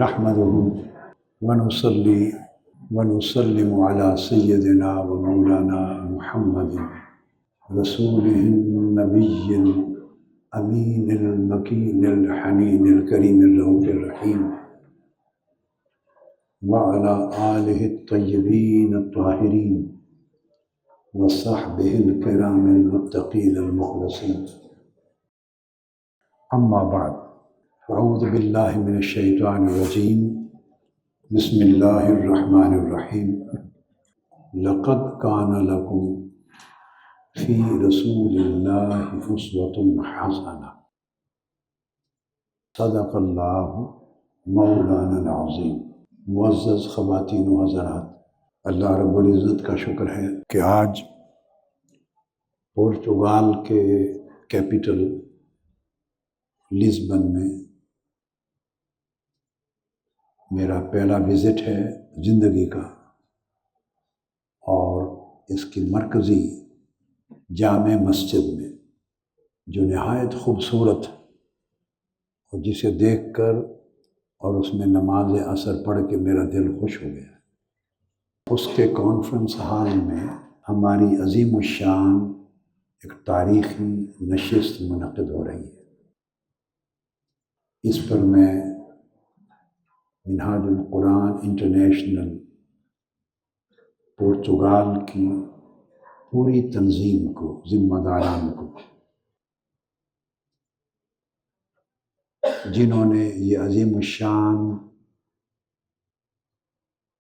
نحمده ونصلي ونسلم على سيدنا ومولانا محمد رسوله النبي الأمين المكين الحنين الكريم الرؤوف الرحيم وعلى آله الطيبين الطاهرين وصحبه الكرام المتقين المخلصين. أما بعد، أعوذ بالله من الشيطان الرجيم. بسم الله الرحمن الرحيم. لقد كان لكم في رسول الله أسوة حسنة. صدق الله مولانا العظیم. معزز خواتین و حضرات، اللہ رب العزت کا شکر ہے کہ آج پورچگال کے کیپٹل لزبن میں میرا پہلا وزٹ ہے زندگی کا، اور اس کی مرکزی جامع مسجد میں جو نہایت خوبصورت اور جسے دیکھ کر اور اس میں نماز عصر پڑھ کے میرا دل خوش ہو گیا، اس کے کانفرنس ہال میں ہماری عظیم الشان ایک تاریخی نشست منعقد ہو رہی ہے۔ اس پر میں منہاج القرآن انٹرنیشنل پورچگال کی پوری تنظیم کو، ذمہ داران کو، جنہوں نے یہ عظیم الشان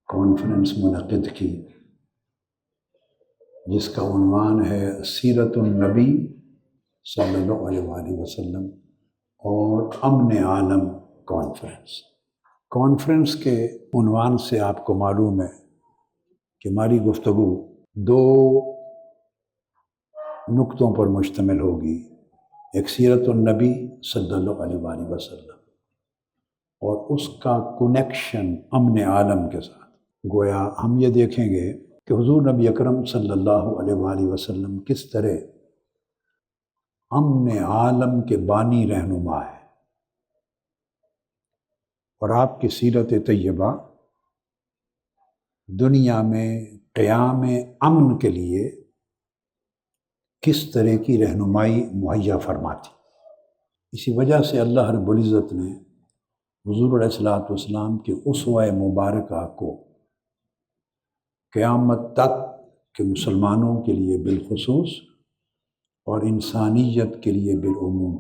کانفرنس منعقد کی، جس کا عنوان ہے سیرت النبی صلی اللہ علیہ وآلہ وسلم اور امن عالم کانفرنس کے عنوان سے آپ کو معلوم ہے کہ ہماری گفتگو دو نقطوں پر مشتمل ہوگی، ایک سیرت النبی صلی اللہ علیہ وآلہ وسلم اور اس کا کنیکشن امن عالم کے ساتھ۔ گویا ہم یہ دیکھیں گے کہ حضور نبی اکرم صلی اللہ علیہ وآلہ وسلم کس طرح امن عالم کے بانی رہنما ہے، اور آپ کی سیرت طیبہ دنیا میں قیام امن کے لیے کس طرح کی رہنمائی مہیا فرماتی۔ اسی وجہ سے اللہ رب العزت نے حضور علیہ الصلوۃ والسلام کے اسوہ مبارکہ کو قیامت تک کے مسلمانوں کے لیے بالخصوص اور انسانیت کے لیے بالعموم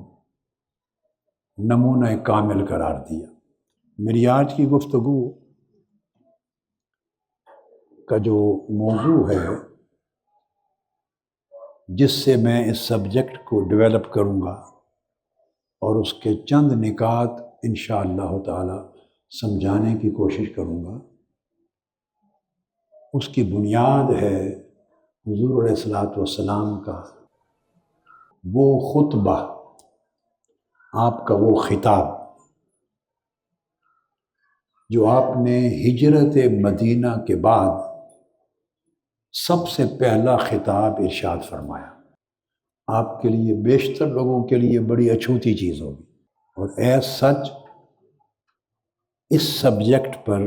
نمونہ کامل قرار دیا۔ میری آج کی گفتگو کا جو موضوع ہے، جس سے میں اس سبجیکٹ کو ڈیولپ کروں گا اور اس کے چند نکات انشاءاللہ تعالی سمجھانے کی کوشش کروں گا، اس کی بنیاد ہے حضور علیہ الصلوۃ والسلام کا وہ خطبہ، آپ کا وہ خطاب جو آپ نے ہجرت مدینہ کے بعد سب سے پہلا خطاب ارشاد فرمایا۔ آپ کے لیے، بیشتر لوگوں کے لیے بڑی اچھوتی چیز ہوگی، اور ایز سچ اس سبجیکٹ پر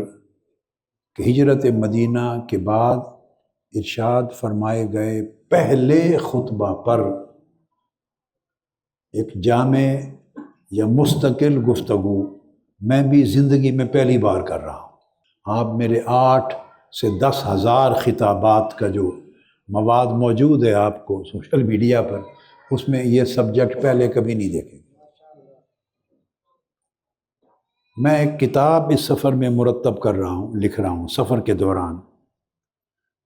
کہ ہجرت مدینہ کے بعد ارشاد فرمائے گئے پہلے خطبہ پر ایک جامع یا مستقل گفتگو میں بھی زندگی میں پہلی بار کر رہا ہوں۔ آپ میرے 8 سے 10 ہزار خطابات کا جو مواد موجود ہے آپ کو سوشل میڈیا پر، اس میں یہ سبجیکٹ پہلے کبھی نہیں دیکھے۔ میں ایک کتاب اس سفر میں مرتب کر رہا ہوں، لکھ رہا ہوں سفر کے دوران،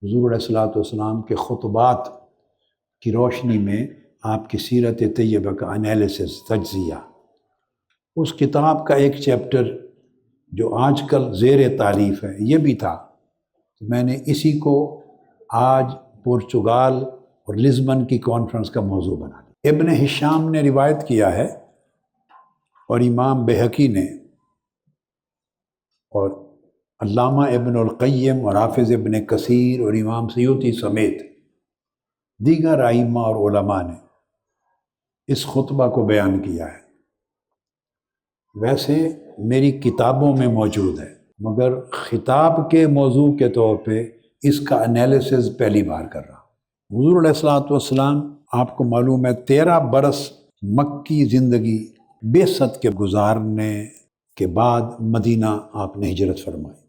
حضور علیہ الصلوۃ والسلام کے خطبات کی روشنی میں آپ کی سیرت طیبہ کا انالیسس، تجزیہ۔ اس کتاب کا ایک چیپٹر جو آج کل زیر تعریف ہے، یہ بھی تھا، میں نے اسی کو آج پورچگال اور لزبن کی کانفرنس کا موضوع بنا دیا۔ ابن ہشام نے روایت کیا ہے، اور امام بہقی نے، اور علامہ ابن القیم اور حافظ ابن کثیر اور امام سیوطی سمیت دیگر ائمہ اور علماء نے اس خطبہ کو بیان کیا ہے۔ ویسے میری کتابوں میں موجود ہے، مگر خطاب کے موضوع کے طور پہ اس کا انالیسز پہلی بار کر رہا ہوں۔ حضور علیہ الصلوۃ والسلام، آپ کو معلوم ہے 13 برس مکی زندگی بعثت کے گزارنے کے بعد مدینہ آپ نے ہجرت فرمائی،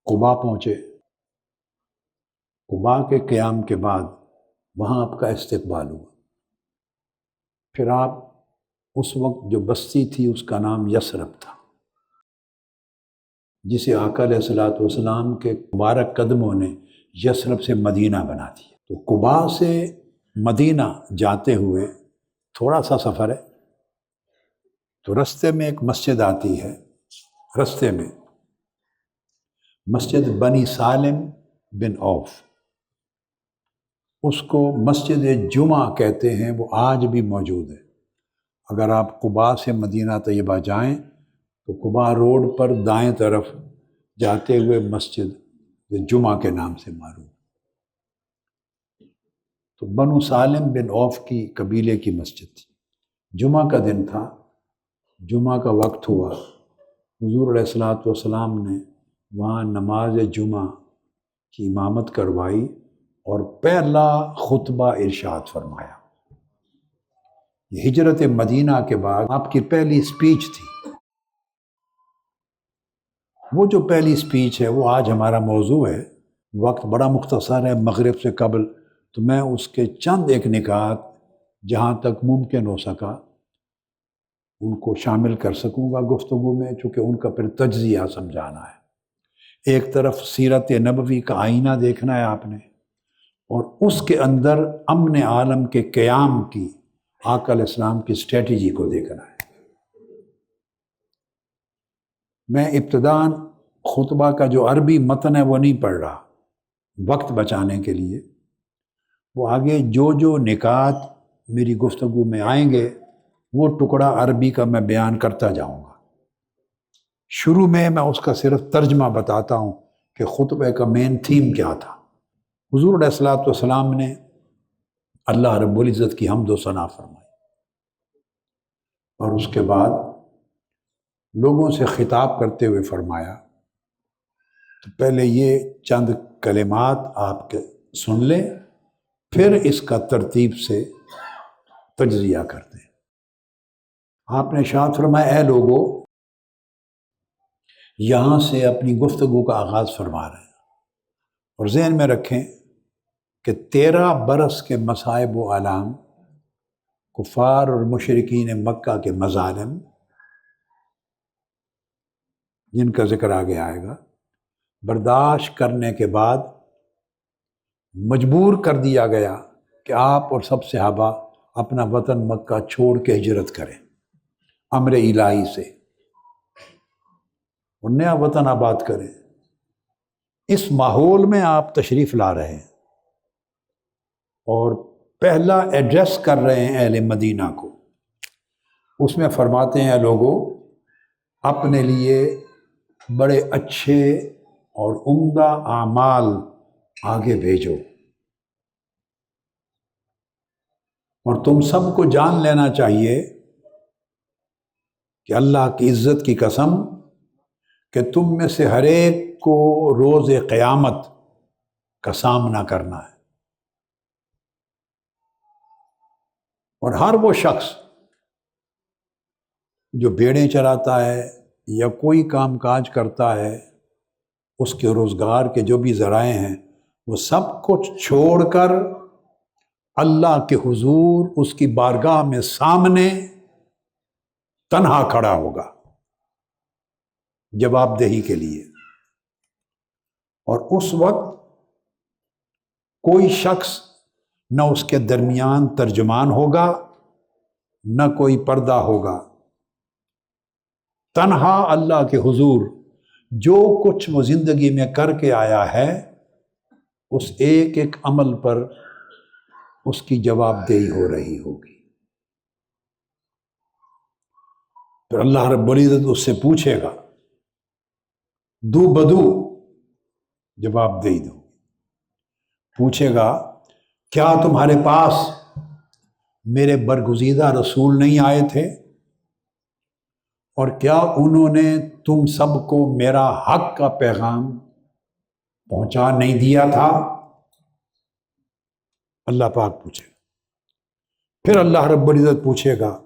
قباء پہنچے۔ قباء کے قیام کے بعد وہاں آپ کا استقبال ہوا۔ پھر آپ اس وقت جو بستی تھی اس کا نام یثرب تھا، جسے آقا علیہ الصلوۃ والسلام کے مبارک قدموں نے یثرب سے مدینہ بنا دیا۔ تو قباء سے مدینہ جاتے ہوئے تھوڑا سا سفر ہے، تو رستے میں ایک مسجد آتی ہے، رستے میں مسجد بنی سالم بن عوف، اس کو مسجد جمعہ کہتے ہیں، وہ آج بھی موجود ہے۔ اگر آپ قباء سے مدینہ طیبہ جائیں تو قباء روڈ پر دائیں طرف جاتے ہوئے مسجد جمعہ کے نام سے معروف۔ تو بنو سالم بن عوف کی قبیلے کی مسجد تھی۔ جمعہ کا دن تھا، جمعہ کا وقت ہوا، حضور علیہ الصلوۃ والسلام نے وہاں نماز جمعہ کی امامت کروائی اور پہلا خطبہ ارشاد فرمایا۔ یہ ہجرت مدینہ کے بعد آپ کی پہلی سپیچ تھی۔ وہ جو پہلی سپیچ ہے وہ آج ہمارا موضوع ہے، وقت بڑا مختصر ہے مغرب سے قبل، تو میں اس کے چند ایک نکات جہاں تک ممکن ہو سکا ان کو شامل کر سکوں گا گفتگو میں، چونکہ ان کا پھر تجزیہ سمجھانا ہے۔ ایک طرف سیرت نبوی کا آئینہ دیکھنا ہے آپ نے، اور اس کے اندر امن عالم کے قیام کی آقا علیہ السلام کی اسٹریٹجی کو دیکھنا ہے۔ میں ابتداً خطبہ کا جو عربی متن ہے وہ نہیں پڑھ رہا وقت بچانے کے لیے، وہ آگے جو جو نکات میری گفتگو میں آئیں گے وہ ٹکڑا عربی کا میں بیان کرتا جاؤں گا۔ شروع میں اس کا صرف ترجمہ بتاتا ہوں کہ خطبے کا مین تھیم کیا تھا۔ حضور علیہ الصلوۃ والسلام نے اللہ رب العزت کی حمد و ثنا فرمائی، اور اس کے بعد لوگوں سے خطاب کرتے ہوئے فرمایا، تو پہلے یہ چند کلمات آپ کے سن لیں، پھر اس کا ترتیب سے تجزیہ کرتے ہیں۔ آپ نے ارشاد فرمایا، اے لوگو، یہاں سے اپنی گفتگو کا آغاز فرما رہے ہیں، اور ذہن میں رکھیں کہ 13 برس کے مصائب و آلام، کفار اور مشرکین مکہ کے مظالم جن کا ذکر آگے آئے گا، برداشت کرنے کے بعد مجبور کر دیا گیا کہ آپ اور سب صحابہ اپنا وطن مکہ چھوڑ کے ہجرت کریں امر الہی سے، اور نیا وطن آباد کریں۔ اس ماحول میں آپ تشریف لا رہے ہیں اور پہلا ایڈریس کر رہے ہیں اہل مدینہ کو۔ اس میں فرماتے ہیں، لوگوں، اپنے لیے بڑے اچھے اور عمدہ اعمال آگے بھیجو، اور تم سب کو جان لینا چاہیے کہ اللہ کی عزت کی قسم کہ تم میں سے ہر ایک کو روز قیامت کا سامنا کرنا ہے، اور ہر وہ شخص جو بھیڑیں چراتا ہے یا کوئی کام کاج کرتا ہے، اس کے روزگار کے جو بھی ذرائع ہیں، وہ سب کچھ چھوڑ کر اللہ کے حضور اس کی بارگاہ میں سامنے تنہا کھڑا ہوگا جواب دہی کے لیے، اور اس وقت کوئی شخص نہ اس کے درمیان ترجمان ہوگا، نہ کوئی پردہ ہوگا، تنہا اللہ کے حضور جو کچھ وہ زندگی میں کر کے آیا ہے اس ایک ایک عمل پر اس کی جواب دہی ہو رہی ہوگی۔ پھر اللہ رب العزت اس سے پوچھے گا، دو بدو جواب دہی دو، پوچھے گا، کیا تمہارے پاس میرے برگزیدہ رسول نہیں آئے تھے اور کیا انہوں نے تم سب کو میرا حق کا پیغام پہنچا نہیں دیا تھا؟ اللہ پاک پوچھے. پھر اللہ رب العزت پوچھے گا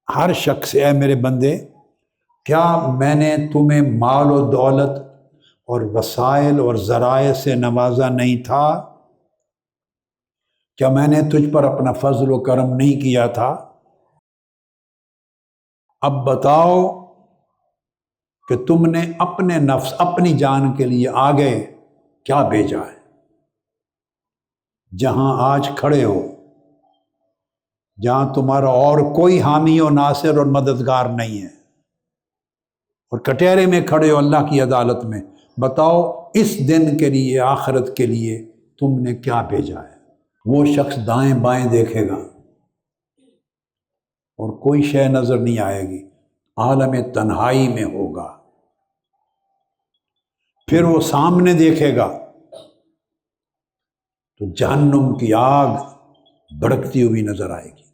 ہر شخص سے، اے میرے بندے، کیا میں نے تمہیں مال و دولت اور وسائل اور ذرائع سے نوازا نہیں تھا؟ کیا میں نے تجھ پر اپنا فضل و کرم نہیں کیا تھا؟ اب بتاؤ کہ تم نے اپنے نفس، اپنی جان کے لیے آگے کیا بھیجا ہے؟ جہاں آج کھڑے ہو، جہاں تمہارا اور کوئی حامی و ناصر اور مددگار نہیں ہے، اور کٹہرے میں کھڑے ہو اللہ کی عدالت میں، بتاؤ اس دن کے لیے، آخرت کے لیے تم نے کیا بھیجا ہے؟ وہ شخص دائیں بائیں دیکھے گا اور کوئی شے نظر نہیں آئے گی، عالم تنہائی میں ہوگا. پھر وہ سامنے دیکھے گا تو جہنم کی آگ بھڑکتی ہوئی نظر آئے گی.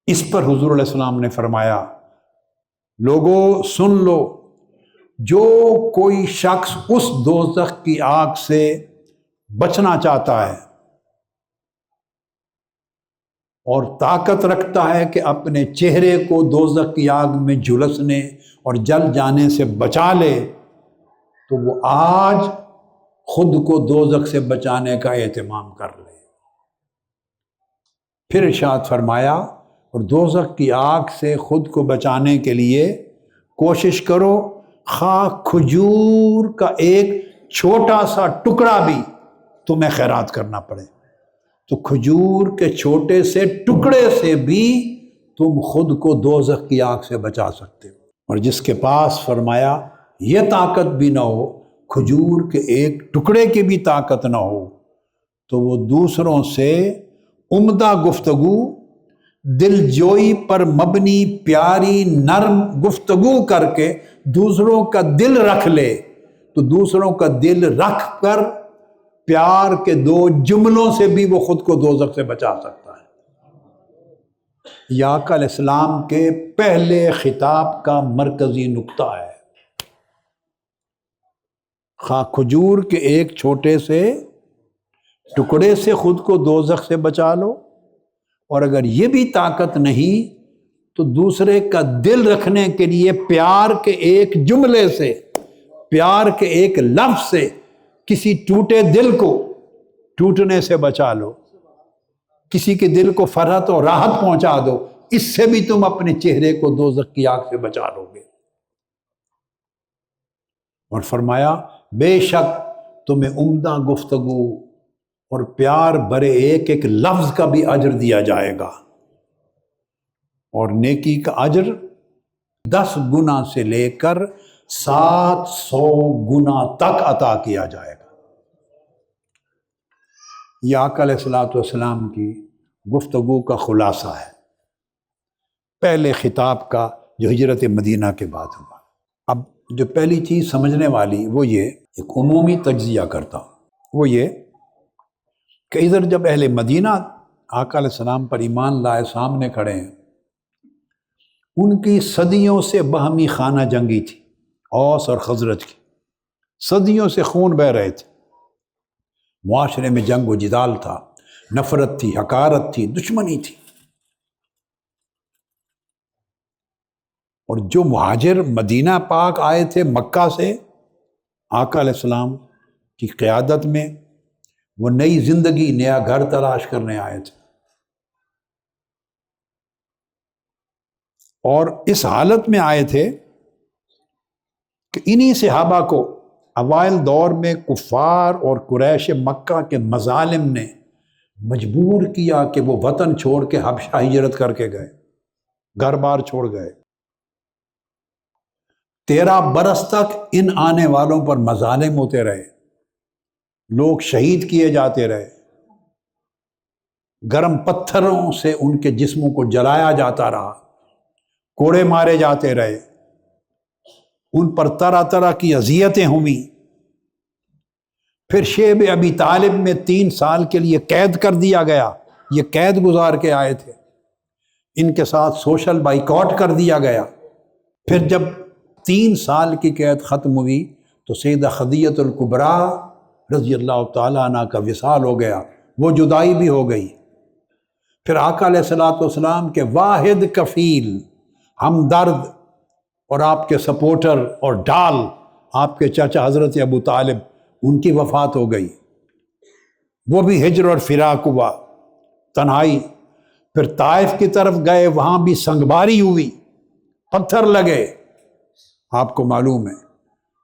اس پر حضور علیہ السلام نے فرمایا، لوگوں سن لو، جو کوئی شخص اس دوزخ کی آگ سے بچنا چاہتا ہے اور طاقت رکھتا ہے کہ اپنے چہرے کو دوزخ کی آگ میں جھلسنے اور جل جانے سے بچا لے، تو وہ آج خود کو دوزخ سے بچانے کا اہتمام کر لے. پھر ارشاد فرمایا، اور دوزخ کی آگ سے خود کو بچانے کے لیے کوشش کرو خواہ کھجور کا ایک چھوٹا سا ٹکڑا بھی تمہیں خیرات کرنا پڑے. تو کھجور کے چھوٹے سے ٹکڑے سے بھی تم خود کو دوزخ کی آگ سے بچا سکتے ہو. اور جس کے پاس فرمایا یہ طاقت بھی نہ ہو، کھجور کے ایک ٹکڑے کی بھی طاقت نہ ہو، تو وہ دوسروں سے عمدہ گفتگو، دل جوئی پر مبنی پیاری نرم گفتگو کر کے دوسروں کا دل رکھ لے، تو دوسروں کا دل رکھ کر پیار کے دو جملوں سے بھی وہ خود کو دوزخ سے بچا سکتا ہے. یہ آقا علیہ السلام کے پہلے خطاب کا مرکزی نقطہ ہے. خواہ کھجور کے ایک چھوٹے سے ٹکڑے سے خود کو دوزخ سے بچا لو، اور اگر یہ بھی طاقت نہیں تو دوسرے کا دل رکھنے کے لیے پیار کے ایک جملے سے، پیار کے ایک لفظ سے کسی ٹوٹے دل کو ٹوٹنے سے بچا لو، کسی کے دل کو فرحت اور راحت پہنچا دو، اس سے بھی تم اپنے چہرے کو دوزخ کی آگ سے بچا لو گے. اور فرمایا بے شک تمہیں عمدہ گفتگو اور پیار بھرے ایک ایک لفظ کا بھی اجر دیا جائے گا، اور نیکی کا اجر 10 گنا سے لے کر 700 گنا تک عطا کیا جائے گا. یہ آقا علیہ السلام کی گفتگو کا خلاصہ ہے پہلے خطاب کا جو ہجرت مدینہ کے بعد ہوا. اب جو پہلی چیز سمجھنے والی وہ یہ، ایک عمومی تجزیہ کرتا ہوں، وہ یہ کہ ادھر جب اہل مدینہ آقا علیہ السلام پر ایمان لائے سامنے کھڑے ہیں، ان کی صدیوں سے باہمی خانہ جنگی تھی، اوس اور خزرج کی صدیوں سے خون بہہ رہے تھے، معاشرے میں جنگ و جدال تھا، نفرت تھی، حقارت تھی، دشمنی تھی. اور جو مہاجر مدینہ پاک آئے تھے مکہ سے آقا علیہ السلام کی قیادت میں، وہ نئی زندگی، نیا گھر تلاش کرنے آئے تھے، اور اس حالت میں آئے تھے کہ انہی صحابہ کو اوائل دور میں کفار اور قریش مکہ کے مظالم نے مجبور کیا کہ وہ وطن چھوڑ کے حبشہ ہجرت کر کے گئے، گھر بار چھوڑ گئے. 13 برس تک ان آنے والوں پر مظالم ہوتے رہے، لوگ شہید کیے جاتے رہے، گرم پتھروں سے ان کے جسموں کو جلایا جاتا رہا، کوڑے مارے جاتے رہے، ان پر طرح طرح کی اذیتیں ہوئیں. پھر شیب ابی طالب میں 3 سال کے لیے قید کر دیا گیا، یہ قید گزار کے آئے تھے. ان کے ساتھ سوشل بائیکاٹ کر دیا گیا۔ پھر جب 3 سال کی قید ختم ہوئی تو سیدہ خدیجہ الکبریٰ رضی اللہ تعالیٰ عنہ کا وصال ہو گیا، وہ جدائی بھی ہو گئی۔ پھر آقا علیہ الصلوۃ والسلام کے واحد کفیل، ہمدرد اور آپ کے سپورٹر اور ڈال آپ کے چچا حضرت ابو طالب، ان کی وفات ہو گئی، وہ بھی ہجر اور فراق ہوا، تنہائی۔ پھر طائف کی طرف گئے، وہاں بھی سنگباری ہوئی، پتھر لگے، آپ کو معلوم ہے۔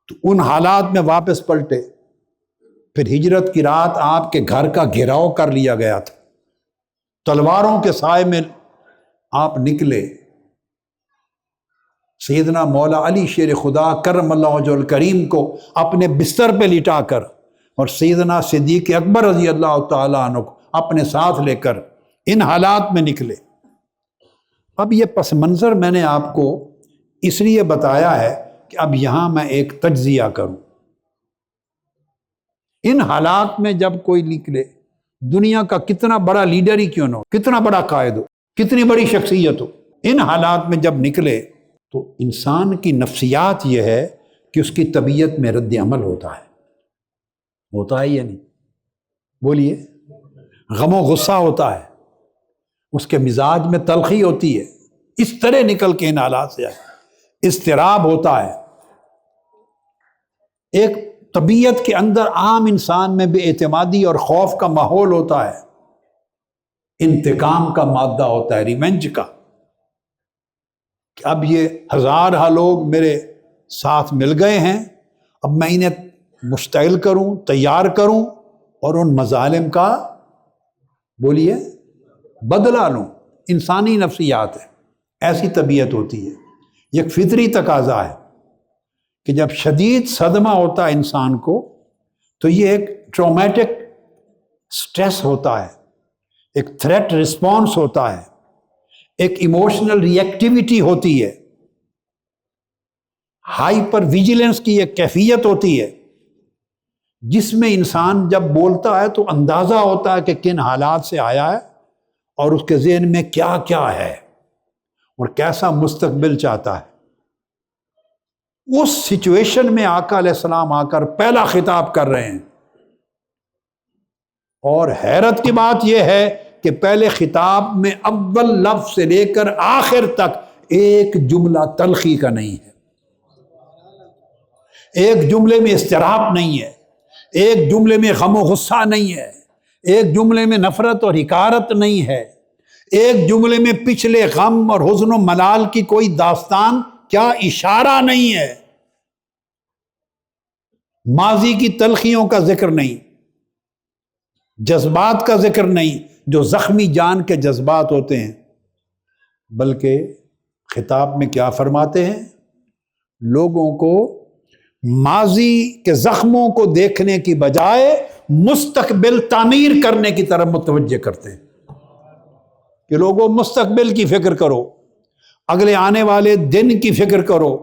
تو ان حالات میں واپس پلٹے۔ پھر ہجرت کی رات آپ کے گھر کا گھیراؤ کر لیا گیا تھا، تلواروں کے سائے میں آپ نکلے۔ سیدنا مولا علی شیر خدا کرم اللہ وجہہ الکریم کو اپنے بستر پہ لٹا کر اور سیدنا صدیق اکبر رضی اللہ تعالیٰ عنہ کو اپنے ساتھ لے کر ان حالات میں نکلے۔ اب یہ پس منظر میں نے آپ کو اس لیے بتایا ہے کہ اب یہاں میں ایک تجزیہ کروں۔ ان حالات میں جب کوئی نکلے، دنیا کا کتنا بڑا لیڈر ہی کیوں نہ ہو، کتنا بڑا قائد ہو، کتنی بڑی شخصیت ہو، ان حالات میں جب نکلے تو انسان کی نفسیات یہ ہے کہ اس کی طبیعت میں رد عمل ہوتا ہے یا نہیں؟ بولیے، غم و غصہ ہوتا ہے، اس کے مزاج میں تلخی ہوتی ہے، اس طرح نکل کے ان حالات سے آئے، اضطراب ہوتا ہے، ایک طبیعت کے اندر عام انسان میں بے اعتمادی اور خوف کا ماحول ہوتا ہے، انتقام کا مادہ ہوتا ہے، ریونج کا، کہ اب یہ ہزارہ لوگ میرے ساتھ مل گئے ہیں، اب میں انہیں مشتعل کروں، تیار کروں اور ان مظالم کا، بولیے، بدلہ لوں۔ انسانی نفسیات ہے، ایسی طبیعت ہوتی ہے، یہ ایک فطری تقاضا ہے کہ جب شدید صدمہ ہوتا ہے انسان کو تو یہ ایک ٹرامیٹک سٹریس ہوتا ہے، ایک تھریٹ رسپانس ہوتا ہے، ایک ایموشنل ری ایکٹیویٹی ہوتی ہے، ہائپر ویجیلنس کی ایک کیفیت ہوتی ہے جس میں انسان جب بولتا ہے تو اندازہ ہوتا ہے کہ کن حالات سے آیا ہے اور اس کے ذہن میں کیا کیا ہے اور کیسا مستقبل چاہتا ہے۔ اس سچویشن میں آقا علیہ السلام آ کر پہلا خطاب کر رہے ہیں، اور حیرت کی بات یہ ہے کہ پہلے خطاب میں اول لفظ سے لے کر آخر تک ایک جملہ تلخی کا نہیں ہے، ایک جملے میں اضطراب نہیں ہے، ایک جملے میں غم و غصہ نہیں ہے، ایک جملے میں نفرت اور حقارت نہیں ہے، ایک جملے میں پچھلے غم اور حزن و ملال کی کوئی داستان کیا اشارہ نہیں ہے، ماضی کی تلخیوں کا ذکر نہیں، جذبات کا ذکر نہیں جو زخمی جان کے جذبات ہوتے ہیں، بلکہ خطاب میں کیا فرماتے ہیں؟ لوگوں کو ماضی کے زخموں کو دیکھنے کی بجائے مستقبل تعمیر کرنے کی طرف متوجہ کرتے ہیں کہ لوگوں مستقبل کی فکر کرو، اگلے آنے والے دن کی فکر کرو،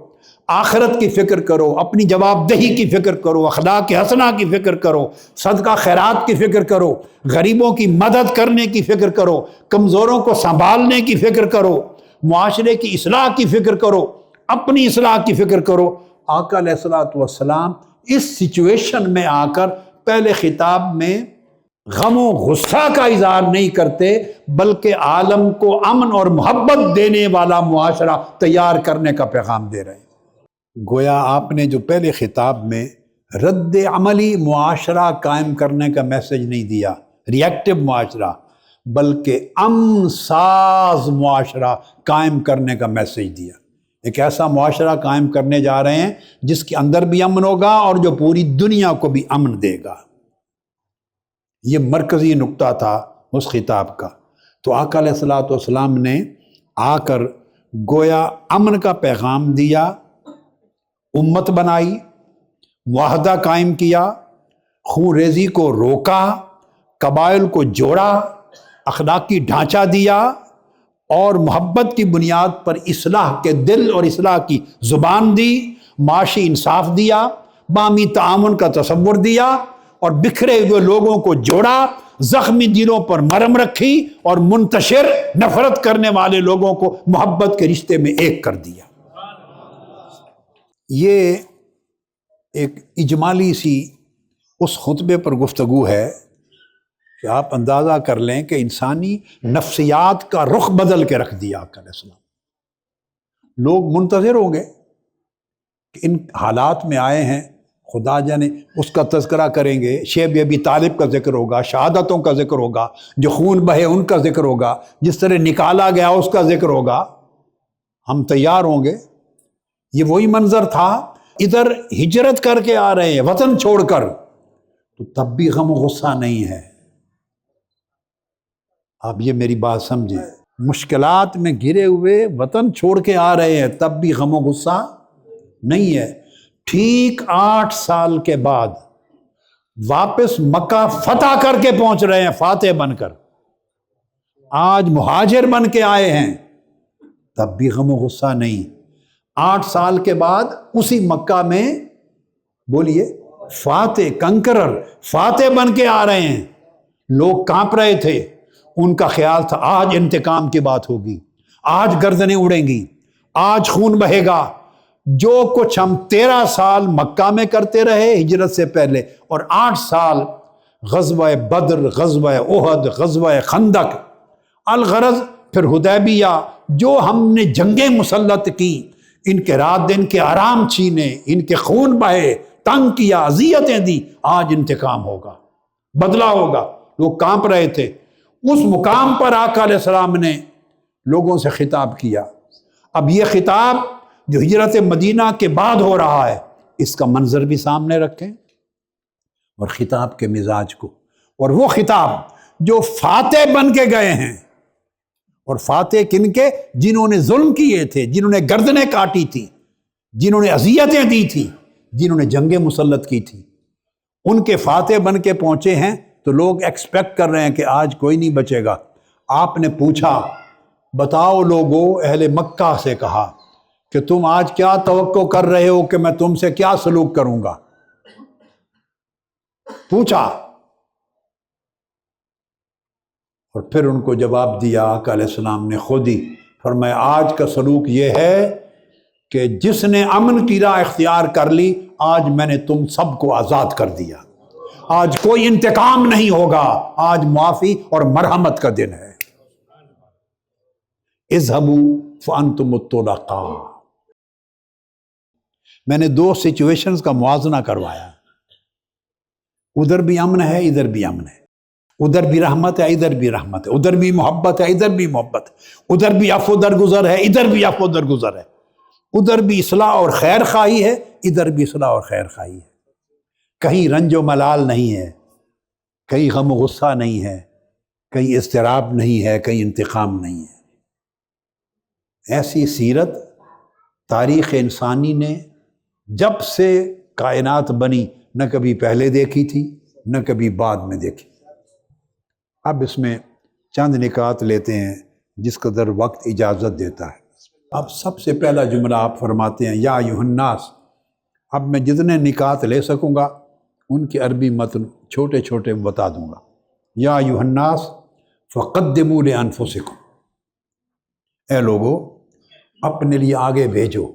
آخرت کی فکر کرو، اپنی جواب دہی کی فکر کرو، اخلاق حسنہ کی فکر کرو، صدقہ خیرات کی فکر کرو، غریبوں کی مدد کرنے کی فکر کرو، کمزوروں کو سنبھالنے کی فکر کرو، معاشرے کی اصلاح کی فکر کرو، اپنی اصلاح کی فکر کرو۔ آقا علیہ الصلوۃ والسلام اس سچویشن میں آ کر پہلے خطاب میں غم و غصہ کا اظہار نہیں کرتے، بلکہ عالم کو امن اور محبت دینے والا معاشرہ تیار کرنے کا پیغام دے رہے ہیں۔ گویا آپ نے جو پہلے خطاب میں رد عملی معاشرہ قائم کرنے کا میسج نہیں دیا، ری ایکٹیو معاشرہ، بلکہ امن ساز معاشرہ قائم کرنے کا میسج دیا۔ ایک ایسا معاشرہ قائم کرنے جا رہے ہیں جس کے اندر بھی امن ہوگا اور جو پوری دنیا کو بھی امن دے گا۔ یہ مرکزی نقطہ تھا اس خطاب کا۔ تو آقا علیہ الصلوۃ والسلام نے آ کر گویا امن کا پیغام دیا، امت بنائی، معاہدہ قائم کیا، خون ریزی کو روکا، قبائل کو جوڑا، اخلاقی ڈھانچہ دیا اور محبت کی بنیاد پر اصلاح کے دل اور اصلاح کی زبان دی، معاشی انصاف دیا، باہمی تعاون کا تصور دیا اور بکھرے ہوئے لوگوں کو جوڑا، زخمی دلوں پر مرہم رکھی اور منتشر نفرت کرنے والے لوگوں کو محبت کے رشتے میں ایک کر دیا۔ یہ ایک اجمالی سی اس خطبے پر گفتگو ہے کہ آپ اندازہ کر لیں کہ انسانی نفسیات کا رخ بدل کے رکھ دیا آقا علیہ السلام۔ لوگ منتظر ہوں گے کہ ان حالات میں آئے ہیں، خدا جانے اس کا تذکرہ کریں گے، شیب ابی طالب کا ذکر ہوگا، شہادتوں کا ذکر ہوگا، جو خون بہے ان کا ذکر ہوگا، جس طرح نکالا گیا اس کا ذکر ہوگا، ہم تیار ہوں گے۔ یہ وہی منظر تھا، ادھر ہجرت کر کے آ رہے ہیں وطن چھوڑ کر، تو تب بھی غم و غصہ نہیں ہے۔ آپ یہ میری بات سمجھیں، مشکلات میں گرے ہوئے وطن چھوڑ کے آ رہے ہیں تب بھی غم و غصہ نہیں ہے۔ ٹھیک 8 سال کے بعد واپس مکہ فتح کر کے پہنچ رہے ہیں، فاتح بن کر، آج مہاجر بن کے آئے ہیں، تب بھی غم و غصہ نہیں۔ 8 سال کے بعد اسی مکہ میں بولیے فاتح، کنکرر، فاتح بن کے آ رہے ہیں۔ لوگ کانپ رہے تھے، ان کا خیال تھا آج انتقام کی بات ہوگی، آج گردنیں اڑیں گی، آج خون بہے گا۔ جو کچھ ہم 13 سال مکہ میں کرتے رہے ہجرت سے پہلے، اور 8 سال غزوہ بدر، غزوہ احد، غزوہ خندق، الغرض پھر حدیبیہ، جو ہم نے جنگیں مسلط کی، ان کے رات دن کے آرام چھینے، ان کے خون بہے، تنگ کیا، اذیتیں دی، آج انتقام ہوگا، بدلہ ہوگا۔ لوگ کانپ رہے تھے۔ اس مقام پر آقا علیہ السلام نے لوگوں سے خطاب کیا۔ اب یہ خطاب جو ہجرت مدینہ کے بعد ہو رہا ہے، اس کا منظر بھی سامنے رکھیں اور خطاب کے مزاج کو، اور وہ خطاب جو فاتح بن کے گئے ہیں، اور فاتح کن کے؟ جنہوں نے ظلم کیے تھے، جنہوں نے گردنیں کاٹی تھی، جنہوں نے اذیتیں دی تھی، جنہوں نے جنگیں مسلط کی تھی، ان کے فاتح بن کے پہنچے ہیں۔ تو لوگ ایکسپیکٹ کر رہے ہیں کہ آج کوئی نہیں بچے گا۔ آپ نے پوچھا، بتاؤ لوگو، اہل مکہ سے کہا کہ تم آج کیا توقع کر رہے ہو کہ میں تم سے کیا سلوک کروں گا؟ پوچھا، اور پھر ان کو جواب دیا آقا علیہ السلام نے خود ہی، فرمایا آج کا سلوک یہ ہے کہ جس نے امن کی راہ اختیار کر لی، آج میں نے تم سب کو آزاد کر دیا، آج کوئی انتقام نہیں ہوگا، آج معافی اور مرحمت کا دن ہے۔ اذهبوا فانتم الطلقاء۔ میں نے 2 سچویشنز کا موازنہ کروایا، ادھر بھی امن ہے، ادھر بھی امن ہے، ادھر بھی رحمت ہے، ادھر بھی رحمت ہے، ادھر بھی محبت ہے، ادھر بھی محبت ہے، ادھر بھی عفو درگزر ہے، ادھر بھی عفو درگزر ہے، ادھر بھی اصلاح اور خیر خواہی ہے، ادھر بھی اصلاح اور خیر خواہی ہے۔ کہیں رنج و ملال نہیں ہے، کہیں غم و غصہ نہیں ہے، کہیں اضطراب نہیں ہے، کہیں انتقام نہیں ہے۔ ایسی سیرت تاریخ انسانی نے جب سے کائنات بنی نہ کبھی پہلے دیکھی تھی، نہ کبھی بعد میں دیکھی۔ اب اس میں چند نکات لیتے ہیں جس قدر وقت اجازت دیتا ہے۔ اب سب سے پہلا جملہ آپ فرماتے ہیں یا ایھا الناس۔ اب میں جتنے نکات لے سکوں گا ان کی عربی متن چھوٹے چھوٹے بتا دوں گا۔ یا ایھا الناس فقدموا لانفسکم، اے لوگو اپنے لیے آگے بھیجو،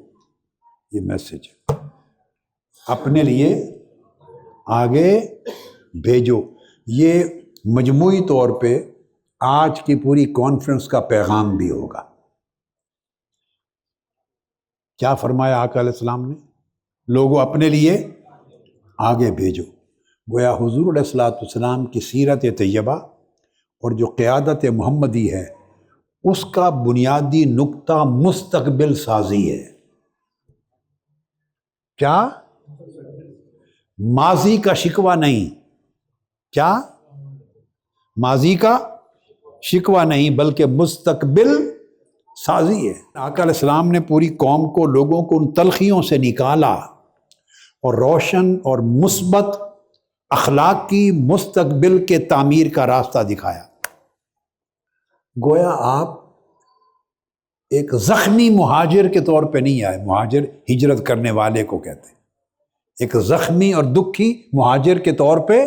یہ میسج ہے، اپنے لیے آگے بھیجو۔ یہ مجموعی طور پہ آج کی پوری کانفرنس کا پیغام بھی ہوگا۔ کیا فرمایا آقا علیہ السلام نے؟ لوگوں اپنے لیے آگے بھیجو۔ گویا حضور علیہ السلام کی سیرت طیبہ اور جو قیادت محمدی ہے، اس کا بنیادی نقطہ مستقبل سازی ہے۔ کیا؟ ماضی کا شکوہ نہیں۔ کیا؟ ماضی کا شکوہ نہیں بلکہ مستقبل سازی ہے۔ آقا علیہ السلام نے پوری قوم کو، لوگوں کو ان تلخیوں سے نکالا اور روشن اور مثبت اخلاق کی مستقبل کے تعمیر کا راستہ دکھایا۔ گویا آپ ایک زخمی مہاجر کے طور پہ نہیں آئے، مہاجر ہجرت کرنے والے کو کہتے ہیں، ایک زخمی اور دکھی مہاجر کے طور پہ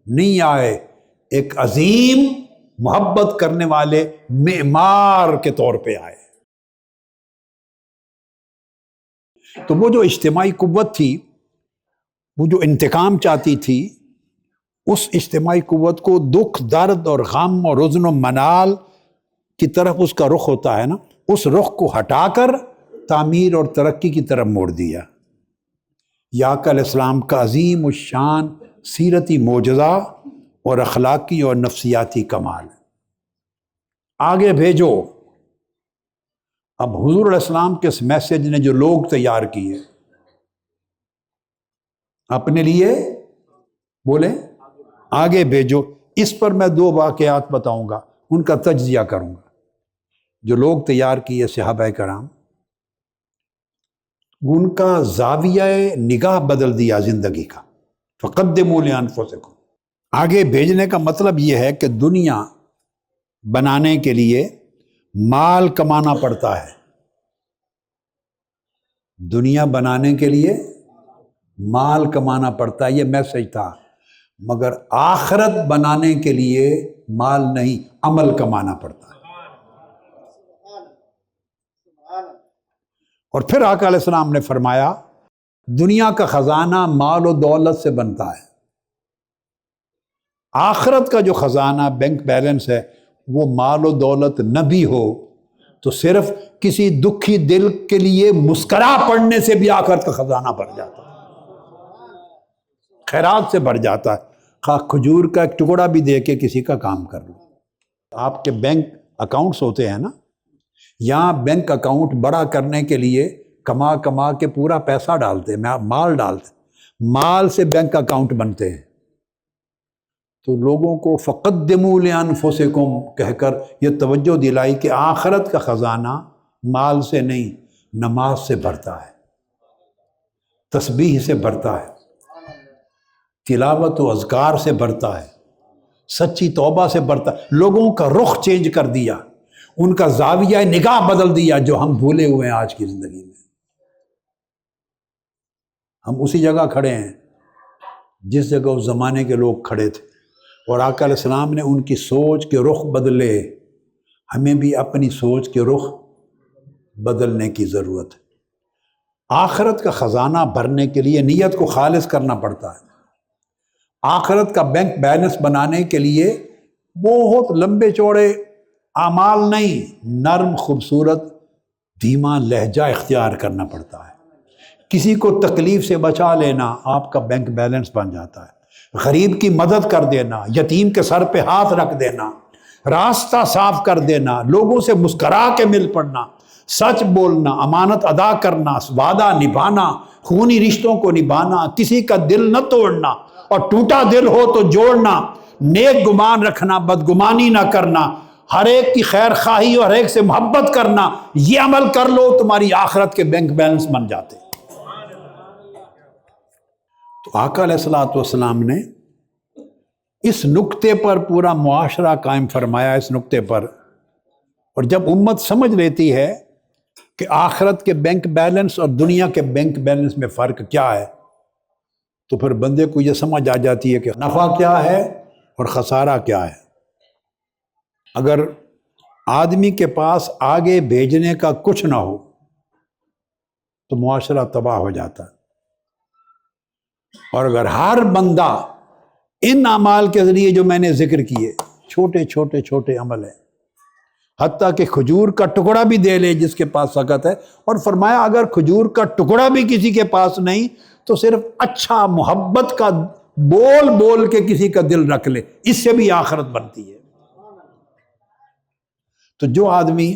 نہیں آئے، ایک عظیم محبت کرنے والے معمار کے طور پہ آئے۔ تو وہ جو اجتماعی قوت تھی، وہ جو انتقام چاہتی تھی، اس اجتماعی قوت کو دکھ، درد اور غم اور حزن و منال کی طرف اس کا رخ ہوتا ہے نا، اس رخ کو ہٹا کر تعمیر اور ترقی کی طرف موڑ دیا۔ یہ آقا علیہ السلام کا عظیم الشان سیرتی معجزہ اور اخلاقی اور نفسیاتی کمال۔ آگے بھیجو۔ اب حضور علیہ السلام کے اس میسج نے جو لوگ تیار کیے اپنے لیے، بولے آگے بھیجو۔ اس پر میں 2 واقعات بتاؤں گا، ان کا تجزیہ کروں گا۔ جو لوگ تیار کیے صحابہ کرام، ان کا زاویہ نگاہ بدل دیا زندگی کا۔ فقدموا لانفسکم، آگے بھیجنے کا مطلب یہ ہے کہ دنیا بنانے کے لیے مال کمانا پڑتا ہے، دنیا بنانے کے لیے مال کمانا پڑتا ہے، یہ میسج تھا۔ مگر آخرت بنانے کے لیے مال نہیں، عمل کمانا پڑتا ہے۔ اور پھر آقا علیہ السلام نے فرمایا دنیا کا خزانہ مال و دولت سے بنتا ہے، آخرت کا جو خزانہ بینک بیلنس ہے وہ مال و دولت نہ بھی ہو تو صرف کسی دکھی دل کے لیے مسکرا پڑنے سے بھی آخرت کا خزانہ بھر جاتا ہے، خیرات سے بھر جاتا ہے۔ خواہ کھجور کا ایک ٹکڑا بھی دے کے کسی کا کام کر لو۔ آپ کے بینک اکاؤنٹس ہوتے ہیں نا، یہاں بینک اکاؤنٹ بڑا کرنے کے لیے کما کما کے پورا پیسہ ڈالتے ہیں، مال ڈالتے ہیں، مال سے بینک اکاؤنٹ بنتے ہیں۔ تو لوگوں کو فقدموا لانفسکم کہہ کر یہ توجہ دلائی کہ آخرت کا خزانہ مال سے نہیں، نماز سے بھرتا ہے، تسبیح سے بھرتا ہے، تلاوت و اذکار سے بھرتا ہے، سچی توبہ سے بھرتا ہے۔ لوگوں کا رخ چینج کر دیا، ان کا زاویہ نگاہ بدل دیا، جو ہم بھولے ہوئے ہیں آج کی زندگی میں۔ ہم اسی جگہ کھڑے ہیں جس جگہ اس زمانے کے لوگ کھڑے تھے، اور آقا علیہ السلام نے ان کی سوچ کے رخ بدلے۔ ہمیں بھی اپنی سوچ کے رخ بدلنے کی ضرورت ہے۔ آخرت کا خزانہ بھرنے کے لیے نیت کو خالص کرنا پڑتا ہے۔ آخرت کا بینک بیلنس بنانے کے لیے بہت لمبے چوڑے اعمال نہیں، نرم خوبصورت دھیما لہجہ اختیار کرنا پڑتا ہے۔ کسی کو تکلیف سے بچا لینا آپ کا بینک بیلنس بن جاتا ہے۔ غریب کی مدد کر دینا، یتیم کے سر پہ ہاتھ رکھ دینا، راستہ صاف کر دینا، لوگوں سے مسکرا کے مل پڑنا، سچ بولنا، امانت ادا کرنا، وعدہ نبھانا، خونی رشتوں کو نبھانا، کسی کا دل نہ توڑنا، اور ٹوٹا دل ہو تو جوڑنا، نیک گمان رکھنا، بدگمانی نہ کرنا، ہر ایک کی خیر خواہی اور ہر ایک سے محبت کرنا، یہ عمل کر لو تمہاری آخرت کے بینک بیلنس بن جاتے۔ تو آقا علیہ الصلوۃ والسلام نے اس نقطے پر پورا معاشرہ قائم فرمایا، اس نقطے پر۔ اور جب امت سمجھ لیتی ہے کہ آخرت کے بینک بیلنس اور دنیا کے بینک بیلنس میں فرق کیا ہے، تو پھر بندے کو یہ سمجھ آ جاتی ہے کہ نفع کیا ہے اور خسارہ کیا ہے۔ اگر آدمی کے پاس آگے بھیجنے کا کچھ نہ ہو تو معاشرہ تباہ ہو جاتا ہے، اور اگر ہر بندہ ان اعمال کے ذریعے جو میں نے ذکر کیے، چھوٹے چھوٹے چھوٹے عمل ہیں، حتیٰ کہ کھجور کا ٹکڑا بھی دے لے جس کے پاس سکت ہے، اور فرمایا اگر کھجور کا ٹکڑا بھی کسی کے پاس نہیں تو صرف اچھا محبت کا بول بول کے کسی کا دل رکھ لے، اس سے بھی آخرت بنتی ہے۔ تو جو آدمی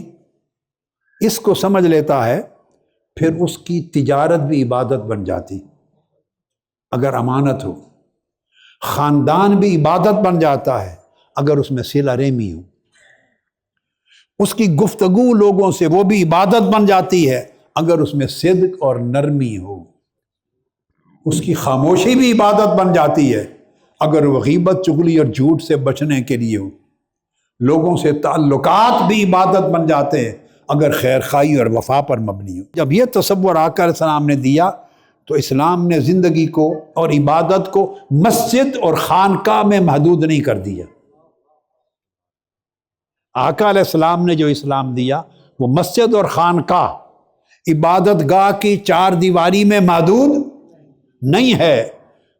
اس کو سمجھ لیتا ہے پھر اس کی تجارت بھی عبادت بن جاتی۔ اگر امانت ہو، خاندان بھی عبادت بن جاتا ہے اگر اس میں صلہ رحمی ہو، اس کی گفتگو لوگوں سے وہ بھی عبادت بن جاتی ہے اگر اس میں صدق اور نرمی ہو، اس کی خاموشی بھی عبادت بن جاتی ہے اگر وہ غیبت چغلی اور جھوٹ سے بچنے کے لیے ہو، لوگوں سے تعلقات بھی عبادت بن جاتے ہیں اگر خیر خواہی اور وفا پر مبنی ہو۔ جب یہ تصور آقا علیہ السلام نے دیا تو اسلام نے زندگی کو اور عبادت کو مسجد اور خانقاہ میں محدود نہیں کر دیا، آقا علیہ السلام نے جو اسلام دیا وہ مسجد اور خانقاہ عبادت گاہ کی چار دیواری میں محدود نہیں ہے۔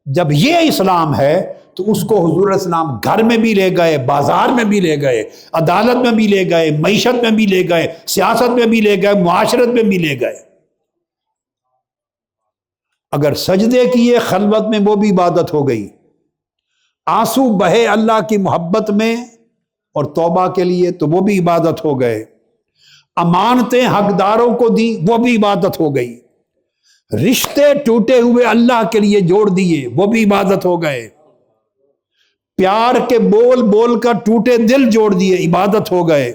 جب یہ اسلام ہے تو اس کو حضور علیہ السلام گھر میں بھی لے گئے، بازار میں بھی لے گئے، عدالت میں بھی لے گئے، معیشت میں بھی لے گئے، سیاست میں بھی لے گئے، معاشرت میں بھی لے گئے۔ اگر سجدے کیے خلوت میں وہ بھی عبادت ہو گئی، آنسو بہے اللہ کی محبت میں اور توبہ کے لیے تو وہ بھی عبادت ہو گئے، امانتیں حقداروں کو دی وہ بھی عبادت ہو گئی، رشتے ٹوٹے ہوئے اللہ کے لیے جوڑ دیے وہ بھی عبادت ہو گئے، پیار کے بول بول کر ٹوٹے دل جوڑ دیے عبادت ہو گئے،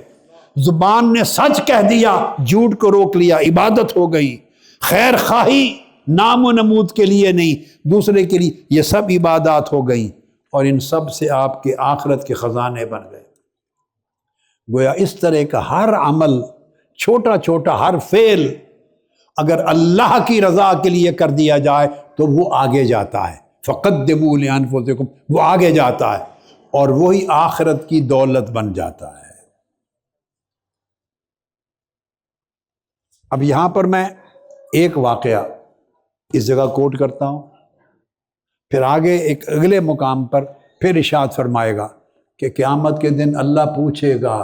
زبان نے سچ کہہ دیا جھوٹ کو روک لیا عبادت ہو گئی، خیر خواہی نام و نمود کے لیے نہیں دوسرے کے لیے، یہ سب عبادات ہو گئیں اور ان سب سے آپ کے آخرت کے خزانے بن گئے۔ گویا اس طرح کا ہر عمل، چھوٹا چھوٹا ہر فعل اگر اللہ کی رضا کے لیے کر دیا جائے تو وہ آگے جاتا ہے، فقدموا لانفسکم، وہ آگے جاتا ہے اور وہی آخرت کی دولت بن جاتا ہے۔ اب یہاں پر میں ایک واقعہ اس جگہ کوٹ کرتا ہوں، پھر آگے ایک اگلے مقام پر پھر ارشاد فرمائے گا کہ قیامت کے دن اللہ پوچھے گا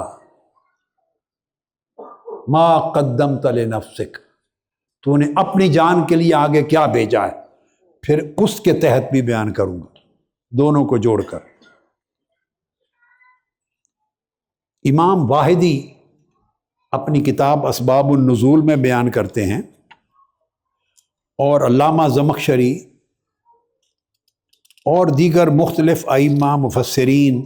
ما قدمت لنفسک، تو نے اپنی جان کے لیے آگے کیا بھیجا ہے، پھر اس کے تحت بھی بیان کروں گا دونوں کو جوڑ کر۔ امام واحدی اپنی کتاب اسباب النزول میں بیان کرتے ہیں اور علامہ زمخشری اور دیگر مختلف ائمہ مفسرین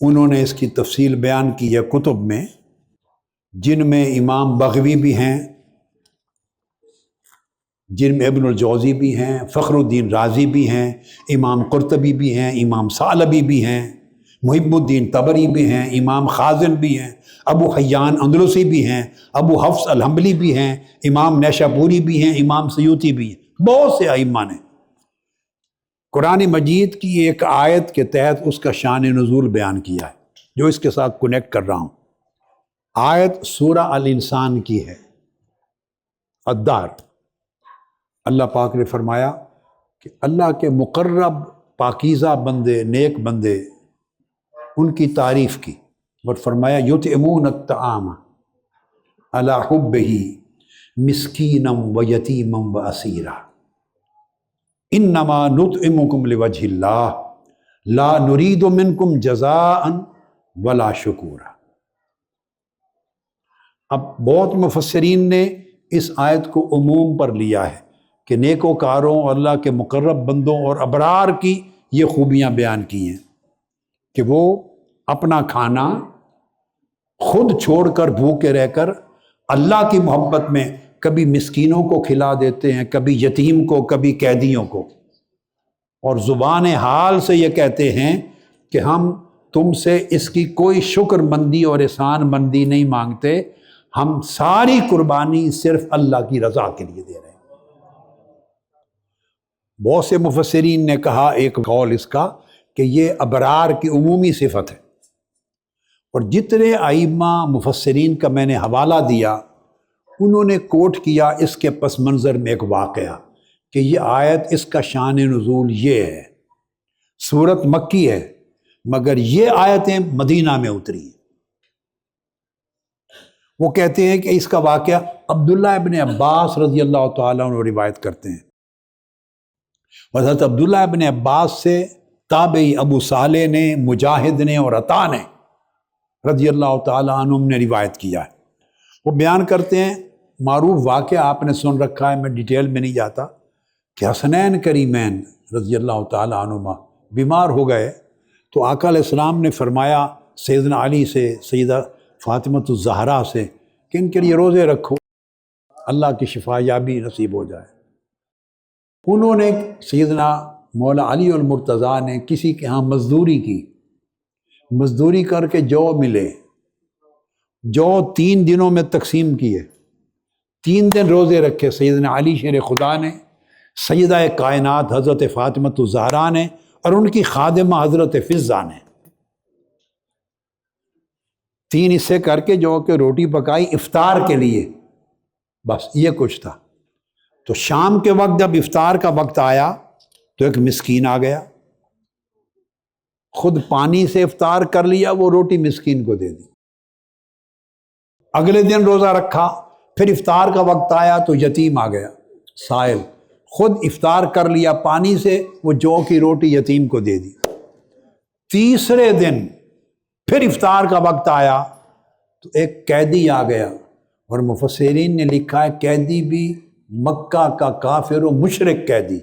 انہوں نے اس کی تفصیل بیان کی ہے کتب میں، جن میں امام بغوی بھی ہیں، جن میں ابن الجوزی بھی ہیں، فخر الدین رازی بھی ہیں، امام قرطبی بھی ہیں، امام ثعلبی بھی ہیں، محب الدین طبری بھی ہیں، امام خازن بھی ہیں، ابو حیان اندلسی بھی ہیں، ابو حفص الحنبلی بھی ہیں، امام نیشاپوری بھی ہیں، امام سیوطی بھی ہیں، بہت سے ائمہ نے قرآن مجید کی ایک آیت کے تحت اس کا شان نزول بیان کیا ہے جو اس کے ساتھ کنیکٹ کر رہا ہوں۔ آیت سورہ الانسان کی ہے، الدار۔ اللہ پاک نے فرمایا کہ اللہ کے مقرب پاکیزہ بندے، نیک بندے، ان کی تعریف کی اور فرمایا یطعمون الطعام علی حبہ مسکینا و یتیما و اسیرا انما نطعمکم لوجہ اللہ لا نرید منکم جزاء ولا شکورا۔ اب بہت مفسرین نے اس آیت کو عموم پر لیا ہے کہ نیکوکاروں اور اللہ کے مقرب بندوں اور ابرار کی یہ خوبیاں بیان کی ہیں کہ وہ اپنا کھانا خود چھوڑ کر بھوکے رہ کر اللہ کی محبت میں کبھی مسکینوں کو کھلا دیتے ہیں، کبھی یتیم کو، کبھی قیدیوں کو، اور زبان حال سے یہ کہتے ہیں کہ ہم تم سے اس کی کوئی شکر مندی اور احسان مندی نہیں مانگتے، ہم ساری قربانی صرف اللہ کی رضا کے لیے دے رہے ہیں۔ بہت سے مفسرین نے کہا ایک قول اس کا کہ یہ ابرار کی عمومی صفت ہے، اور جتنے ائمہ مفسرین کا میں نے حوالہ دیا انہوں نے کوٹ کیا اس کے پس منظر میں ایک واقعہ کہ یہ آیت اس کا شان نزول یہ ہے، سورت مکی ہے مگر یہ آیتیں مدینہ میں اتری ہیں۔ وہ کہتے ہیں کہ اس کا واقعہ عبداللہ ابن عباس رضی اللہ تعالیٰ عنہ روایت کرتے ہیں، حضرت عبداللہ ابن عباس سے تابعی ابو صالح نے، مجاہد نے اور عطا نے رضی اللہ تعالیٰ عنہم نے روایت کیا ہے۔ وہ بیان کرتے ہیں، معروف واقعہ آپ نے سن رکھا ہے، میں ڈیٹیل میں نہیں جاتا، کہ حسنین کریمین رضی اللہ تعالیٰ عنہما بیمار ہو گئے تو آقا علیہ السلام نے فرمایا سیدنا علی سے، سیدہ فاطمۃ الزہرا سے کہ ان کے لیے روزے رکھو، اللہ کی شفا یابی نصیب ہو جائے۔ انہوں نے سیدنا مولا علی المرتضیٰ نے کسی کے ہاں مزدوری کی، مزدوری کر کے جو ملے، جو 3 دنوں میں تقسیم کیے، 3 دن روزے رکھے سیدنا علی شیر خدا نے، سیدہ کائنات حضرت فاطمۃ الزہرا نے اور ان کی خادمہ حضرت فضہ نے۔ 3 حصے کر کے جو کہ روٹی پکائی افطار کے لیے، بس یہ کچھ تھا۔ تو شام کے وقت جب افطار کا وقت آیا تو ایک مسکین آ گیا، خود پانی سے افطار کر لیا، وہ روٹی مسکین کو دے دی۔ اگلے دن روزہ رکھا، پھر افطار کا وقت آیا تو یتیم آ گیا، سائل، خود افطار کر لیا پانی سے، وہ جو کی روٹی یتیم کو دے دی۔ تیسرے دن پھر افطار کا وقت آیا تو ایک قیدی آ گیا، اور مفسرین نے لکھا ہے قیدی بھی مکہ کا کافر و مشرک قیدی،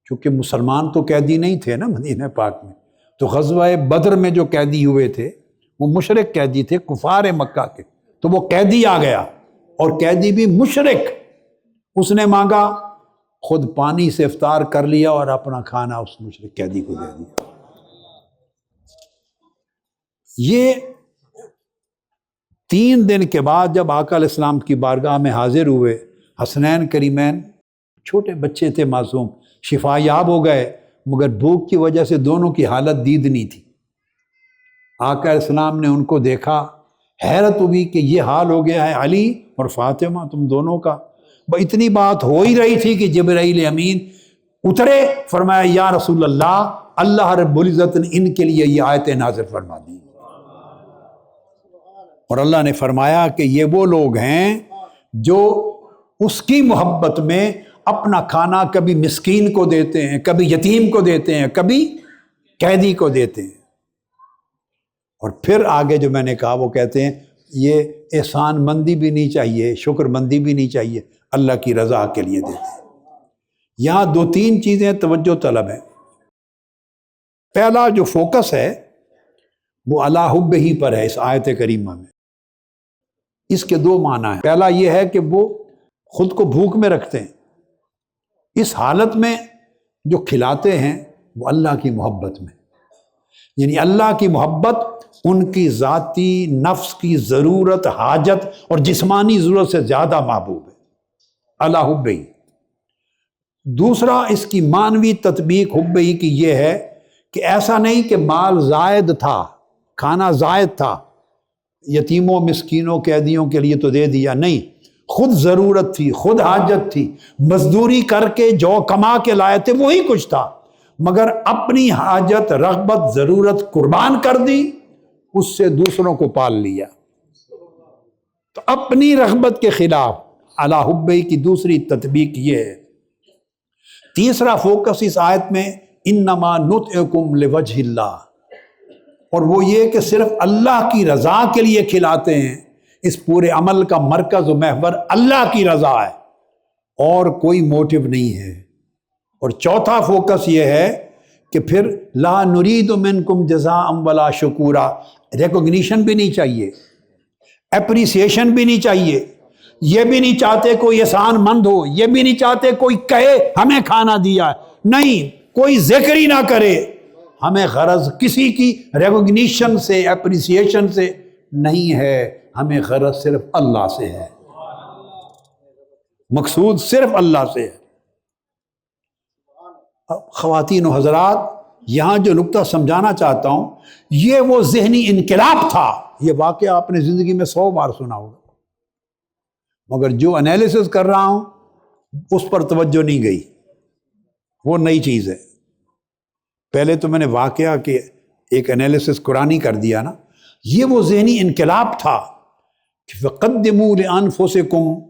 چونکہ مسلمان تو قیدی نہیں تھے نا مدینہ پاک میں، تو غزوہ بدر میں جو قیدی ہوئے تھے وہ مشرک قیدی تھے، کفار مکہ کے، تو وہ قیدی آ گیا، اور قیدی بھی مشرک، اس نے مانگا، خود پانی سے افطار کر لیا اور اپنا کھانا اس مشرک قیدی کو دے دیا۔ یہ 3 دن کے بعد جب آقا علیہ السلام کی بارگاہ میں حاضر ہوئے، حسنین کریمین، چھوٹے بچے تھے معصوم، شفا یاب ہو گئے، مگر بھوک کی وجہ سے دونوں کی حالت دیدنی تھی۔ آقا علیہ السلام نے ان کو دیکھا، حیرت ہوئی کہ یہ حال ہو گیا ہے علی اور فاطمہ تم دونوں کا۔ اتنی بات ہو ہی رہی تھی کہ جبرائیل امین اترے، فرمایا یا رسول اللہ، اللہ رب العزت نے ان کے لیے یہ آیتیں نازل فرما دی، اور اللہ نے فرمایا کہ یہ وہ لوگ ہیں جو اس کی محبت میں اپنا کھانا کبھی مسکین کو دیتے ہیں، کبھی یتیم کو دیتے ہیں، کبھی قیدی کو دیتے ہیں۔ اور پھر آگے جو میں نے کہا وہ کہتے ہیں یہ احسان مندی بھی نہیں چاہیے، شکر مندی بھی نہیں چاہیے، اللہ کی رضا کے لیے دیتے ہیں۔ یہاں 2-3 چیزیں توجہ طلب ہیں۔ پہلا جو فوکس ہے وہ علی حب ہی پر ہے اس آیت کریمہ میں۔ اس کے 2 معنی ہیں۔ پہلا یہ ہے کہ وہ خود کو بھوک میں رکھتے ہیں، اس حالت میں جو کھلاتے ہیں وہ اللہ کی محبت میں، یعنی اللہ کی محبت ان کی ذاتی نفس کی ضرورت، حاجت اور جسمانی ضرورت سے زیادہ محبوب ہے، علی حب ہی۔ دوسرا اس کی معنوی تطبیق حب ہی کی یہ ہے کہ ایسا نہیں کہ مال زائد تھا، کھانا زائد تھا، یتیموں مسکینوں قیدیوں کے لیے تو دے دیا، نہیں، خود ضرورت تھی، خود حاجت تھی، مزدوری کر کے جو کما کے لائے تھے وہی کچھ تھا، مگر اپنی حاجت، رغبت، ضرورت قربان کر دی، اس سے دوسروں کو پال لیا۔ تو اپنی رغبت کے خلاف علی حب کی دوسری تطبیق یہ ہے۔ تیسرا فوکس اس آیت میں انما نطعکم لوجہ اللہ، اور وہ یہ کہ صرف اللہ کی رضا کے لیے کھلاتے ہیں، اس پورے عمل کا مرکز و محور اللہ کی رضا ہے اور کوئی موٹیو نہیں ہے۔ اور چوتھا فوکس یہ ہے کہ پھر لا نرید منکم جزاء ولا شکورا، ریکوگنیشن بھی نہیں چاہیے، اپریسیشن بھی نہیں چاہیے، یہ بھی نہیں چاہتے کوئی احسان مند ہو، یہ بھی نہیں چاہتے کوئی کہے ہمیں کھانا دیا، نہیں، کوئی ذکر ہی نہ کرے، ہمیں غرض کسی کی ریکوگنیشن سے، اپریسیشن سے نہیں ہے، ہمیں غرض صرف اللہ سے ہے، مقصود صرف اللہ سے ہے۔ خواتین و حضرات، یہاں جو نقطہ سمجھانا چاہتا ہوں، یہ وہ ذہنی انقلاب تھا، یہ واقعہ آپ نے زندگی میں 100 بار سنا ہوگا، مگر جو انالیسس کر رہا ہوں اس پر توجہ نہیں گئی، وہ نئی چیز ہے۔ پہلے تو میں نے واقعہ کے ایک انالیسس قرآنی کر دیا نا، یہ وہ ذہنی انقلاب تھا کہ فَقَدِّمُوا لِأَنفُسِكُمْ،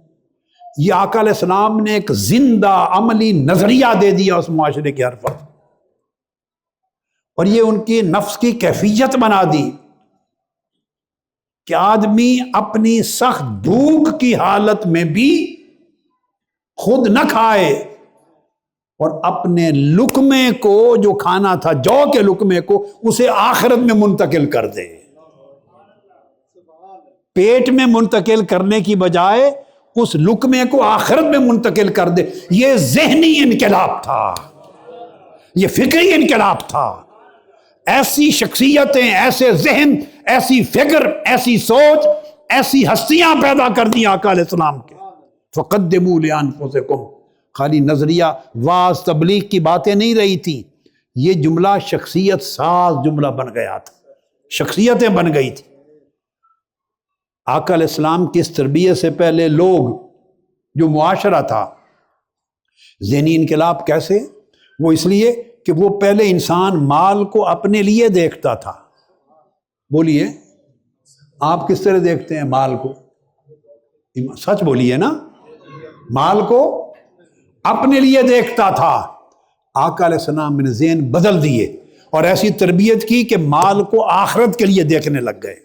یہ آقا علیہ السلام نے ایک زندہ عملی نظریہ دے دیا اس معاشرے کے ہر فرد، اور یہ ان کی نفس کی کیفیت بنا دی کہ آدمی اپنی سخت بھوک کی حالت میں بھی خود نہ کھائے اور اپنے لقمے کو، جو کھانا تھا جو کے لقمے کو، اسے آخرت میں منتقل کر دے، پیٹ میں منتقل کرنے کی بجائے اس لقمے کو آخرت میں منتقل کر دے۔ یہ ذہنی انقلاب تھا، یہ فکری انقلاب تھا۔ ایسی شخصیتیں، ایسے ذہن، ایسی فکر، ایسی سوچ، ایسی ہستیاں پیدا کر دی آقا علیہ السلام کے۔ فَقَدِّمُوا لِأَنفُسِكُمْ، خالی نظریہ واعظ تبلیغ کی باتیں نہیں رہی تھی، یہ جملہ شخصیت ساز جملہ بن گیا تھا، شخصیتیں بن گئی تھی۔ آقا علیہ السلام کی اس تربیت سے پہلے لوگ، جو معاشرہ تھا، ذہنی انقلاب کیسے؟ وہ اس لیے کہ وہ پہلے انسان مال کو اپنے لیے دیکھتا تھا۔ بولیے، آپ کس طرح دیکھتے ہیں مال کو؟ سچ بولیے نا، مال کو اپنے لیے دیکھتا تھا۔ آقا علیہ السلام نے ذہن بدل دیے اور ایسی تربیت کی کہ مال کو آخرت کے لیے دیکھنے لگ گئے۔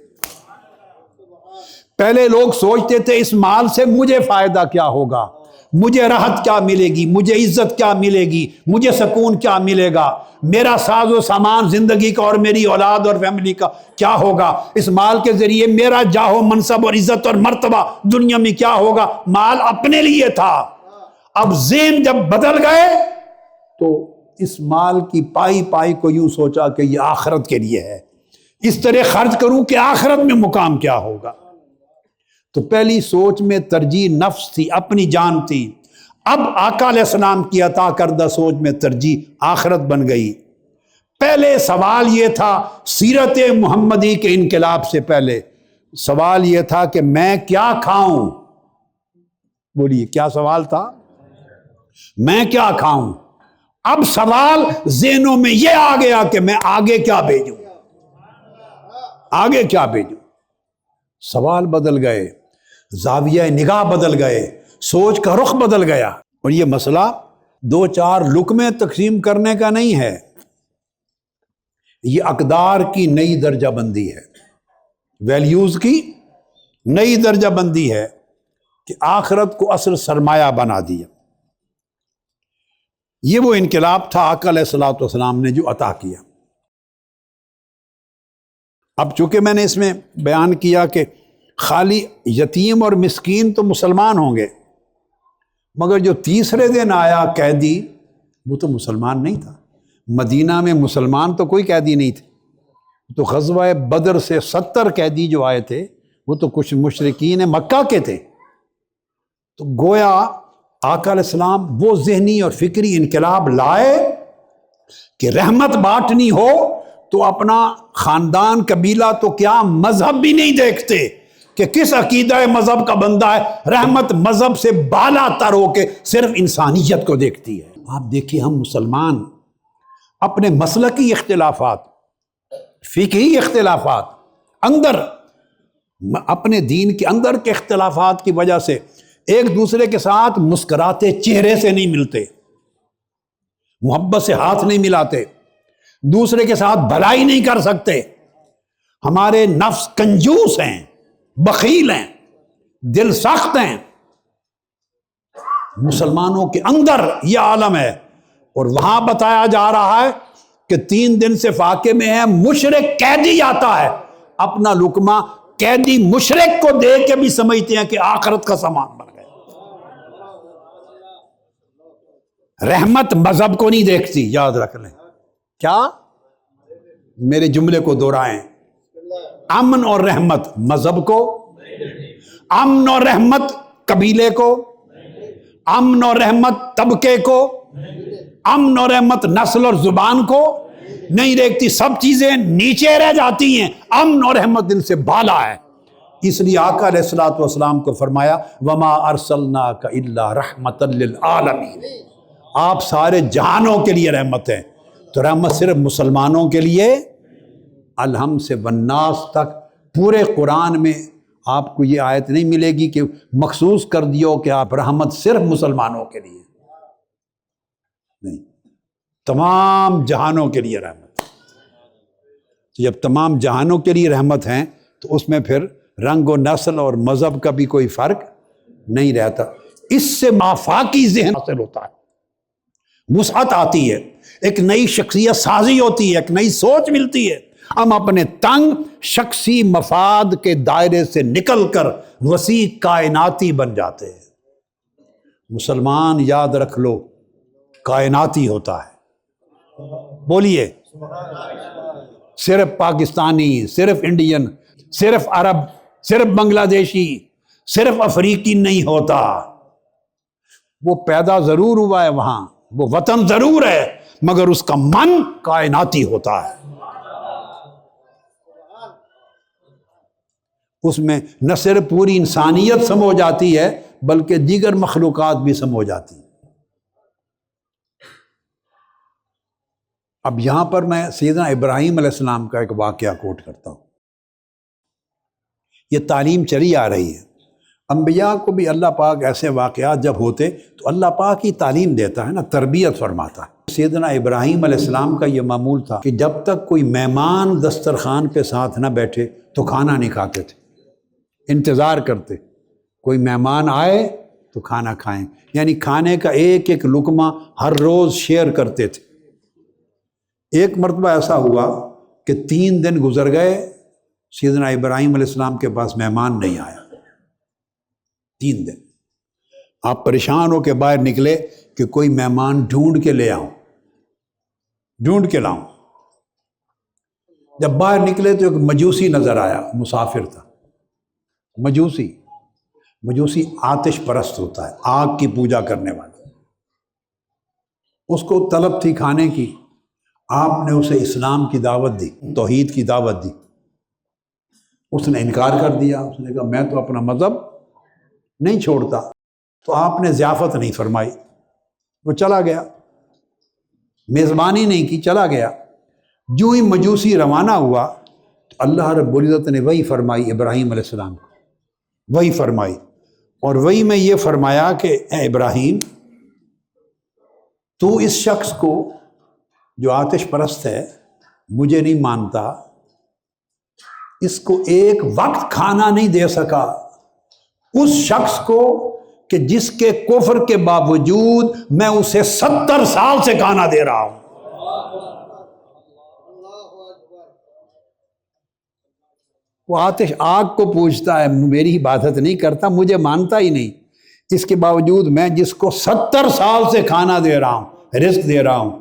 پہلے لوگ سوچتے تھے اس مال سے مجھے فائدہ کیا ہوگا، مجھے راحت کیا ملے گی، مجھے عزت کیا ملے گی، مجھے سکون کیا ملے گا، میرا ساز و سامان زندگی کا اور میری اولاد اور فیملی کا کیا ہوگا، اس مال کے ذریعے میرا جاہ و منصب اور عزت اور مرتبہ دنیا میں کیا ہوگا۔ مال اپنے لیے تھا۔ اب ذہن جب بدل گئے تو اس مال کی پائی پائی کو یوں سوچا کہ یہ آخرت کے لیے ہے، اس طرح خرچ کروں کہ آخرت میں مقام کیا ہوگا۔ تو پہلی سوچ میں ترجیح نفس تھی، اپنی جان تھی۔ اب آقا علیہ السلام کی عطا کردہ سوچ میں ترجیح آخرت بن گئی۔ پہلے سوال یہ تھا، سیرت محمدی کے انقلاب سے پہلے سوال یہ تھا کہ میں کیا کھاؤں؟ بولیے، کیا سوال تھا؟ میں کیا کھاؤں؟ اب سوال ذہنوں میں یہ آ گیا کہ میں آگے کیا بھیجوں، آگے کیا بھیجوں۔ سوال بدل گئے، زاویہ نگاہ بدل گئے، سوچ کا رخ بدل گیا۔ اور یہ مسئلہ دو چار لقمے تقسیم کرنے کا نہیں ہے، یہ اقدار کی نئی درجہ بندی ہے، ویلیوز کی نئی درجہ بندی ہے کہ آخرت کو اصل سرمایہ بنا دیا۔ یہ وہ انقلاب تھا آقا علیہ الصلوۃ والسلام نے جو عطا کیا۔ اب چونکہ میں نے اس میں بیان کیا کہ خالی یتیم اور مسکین تو مسلمان ہوں گے، مگر جو تیسرے دن آیا قیدی، وہ تو مسلمان نہیں تھا۔ مدینہ میں مسلمان تو کوئی قیدی نہیں تھے، تو غزوہ بدر سے 70 قیدی جو آئے تھے وہ تو کچھ مشرکین مکہ کے تھے۔ تو گویا آقا علیہ السلام وہ ذہنی اور فکری انقلاب لائے کہ رحمت بانٹنی ہو تو اپنا خاندان قبیلہ تو کیا مذہب بھی نہیں دیکھتے کہ کس عقیدہ مذہب کا بندہ ہے، رحمت مذہب سے بالا تر ہو کے صرف انسانیت کو دیکھتی ہے۔ آپ دیکھیے، ہم مسلمان اپنے مسلکی اختلافات، فقہی اختلافات، اندر اپنے دین کے اندر کے اختلافات کی وجہ سے ایک دوسرے کے ساتھ مسکراتے چہرے سے نہیں ملتے، محبت سے ہاتھ نہیں ملاتے، دوسرے کے ساتھ بھلائی نہیں کر سکتے۔ ہمارے نفس کنجوس ہیں، بخیل ہیں، دل سخت ہیں۔ مسلمانوں کے اندر یہ عالم ہے، اور وہاں بتایا جا رہا ہے کہ 3 دن سے فاقے میں ہے، مشرک قیدی آتا ہے، اپنا لقمہ قیدی مشرک کو دے کے بھی سمجھتے ہیں کہ آخرت کا سامان بن گیا۔ رحمت مذہب کو نہیں دیکھتی، یاد رکھ لیں۔ کیا؟ میرے جملے کو دہرائیں، امن اور رحمت مذہب کو، امن اور رحمت قبیلے کو، امن اور رحمت طبقے کو، امن اور رحمت نسل اور زبان کو نہیں دیکھتی۔ سب چیزیں نیچے رہ جاتی ہیں، امن اور رحمت دل سے بالا ہے۔ اس لیے آقا علیہ الصلوۃ والسلام کو فرمایا وما ارسلناک الا رحمتا للعالمین، آپ سارے جہانوں کے لیے رحمت ہیں۔ تو رحمت صرف مسلمانوں کے لیے، الحم سے والناس تک پورے قرآن میں آپ کو یہ آیت نہیں ملے گی کہ مخصوص کر دیو کہ آپ رحمت صرف مسلمانوں کے لیے نہیں، تمام جہانوں کے لیے رحمت۔ جب تمام جہانوں کے لیے رحمت ہیں تو اس میں پھر رنگ و نسل اور مذہب کا بھی کوئی فرق نہیں رہتا۔ اس سے مافاقی ذہن حاصل ہوتا ہے، وسعت آتی ہے، ایک نئی شخصیت سازی ہوتی ہے، ایک نئی سوچ ملتی ہے۔ ہم اپنے تنگ شخصی مفاد کے دائرے سے نکل کر وسیع کائناتی بن جاتے ہیں۔ مسلمان یاد رکھ لو کائناتی ہوتا ہے۔ بولیے، صرف پاکستانی، صرف انڈین، صرف عرب، صرف بنگلہ دیشی، صرف افریقی نہیں ہوتا۔ وہ پیدا ضرور ہوا ہے وہاں، وہ وطن ضرور ہے، مگر اس کا من کائناتی ہوتا ہے۔ اس میں نہ صرف پوری انسانیت سمو جاتی ہے بلکہ دیگر مخلوقات بھی سمو جاتی ہیں۔ اب یہاں پر میں سیدنا ابراہیم علیہ السلام کا ایک واقعہ کوٹ کرتا ہوں۔ یہ تعلیم چلی آ رہی ہے، انبیاء کو بھی اللہ پاک ایسے واقعات جب ہوتے تو اللہ پاک ہی تعلیم دیتا ہے نا، تربیت فرماتا ہے۔ سیدنا ابراہیم علیہ السلام کا یہ معمول تھا کہ جب تک کوئی مہمان دسترخوان پہ ساتھ نہ بیٹھے تو کھانا نہیں کھاتے تھے، انتظار کرتے کوئی مہمان آئے تو کھانا کھائیں، یعنی کھانے کا ایک ایک لقمہ ہر روز شیئر کرتے تھے۔ ایک مرتبہ ایسا ہوا کہ 3 دن گزر گئے، سیدنا ابراہیم علیہ السلام کے پاس مہمان نہیں آیا۔ 3 دن آپ پریشان ہو کے باہر نکلے کہ کوئی مہمان ڈھونڈ کے لے آؤں، ڈھونڈ کے لاؤں۔ جب باہر نکلے تو ایک مجوسی نظر آیا، مسافر تھا۔ مجوسی آتش پرست ہوتا ہے، آگ کی پوجا کرنے والا۔ اس کو طلب تھی کھانے کی، آپ نے اسے اسلام کی دعوت دی، توحید کی دعوت دی۔ اس نے انکار کر دیا، اس نے کہا میں تو اپنا مذہب نہیں چھوڑتا۔ تو آپ نے ضیافت نہیں فرمائی، وہ چلا گیا، میزبانی نہیں کی، چلا گیا۔ جو ہی مجوسی روانہ ہوا تو اللہ رب العزت نے وحی فرمائی ابراہیم علیہ السلام کو، وحی فرمائی، اور وحی میں یہ فرمایا کہ اے ابراہیم، تو اس شخص کو جو آتش پرست ہے، مجھے نہیں مانتا، اس کو ایک وقت کھانا نہیں دے سکا، اس شخص کو کہ جس کے کفر کے باوجود میں اسے 70 سال سے کھانا دے رہا ہوں۔ وہ آتش آگ کو پوچھتا ہے، میری عبادت نہیں کرتا، مجھے مانتا ہی نہیں، اس کے باوجود میں جس کو 70 سال سے کھانا دے رہا ہوں، رزق دے رہا ہوں،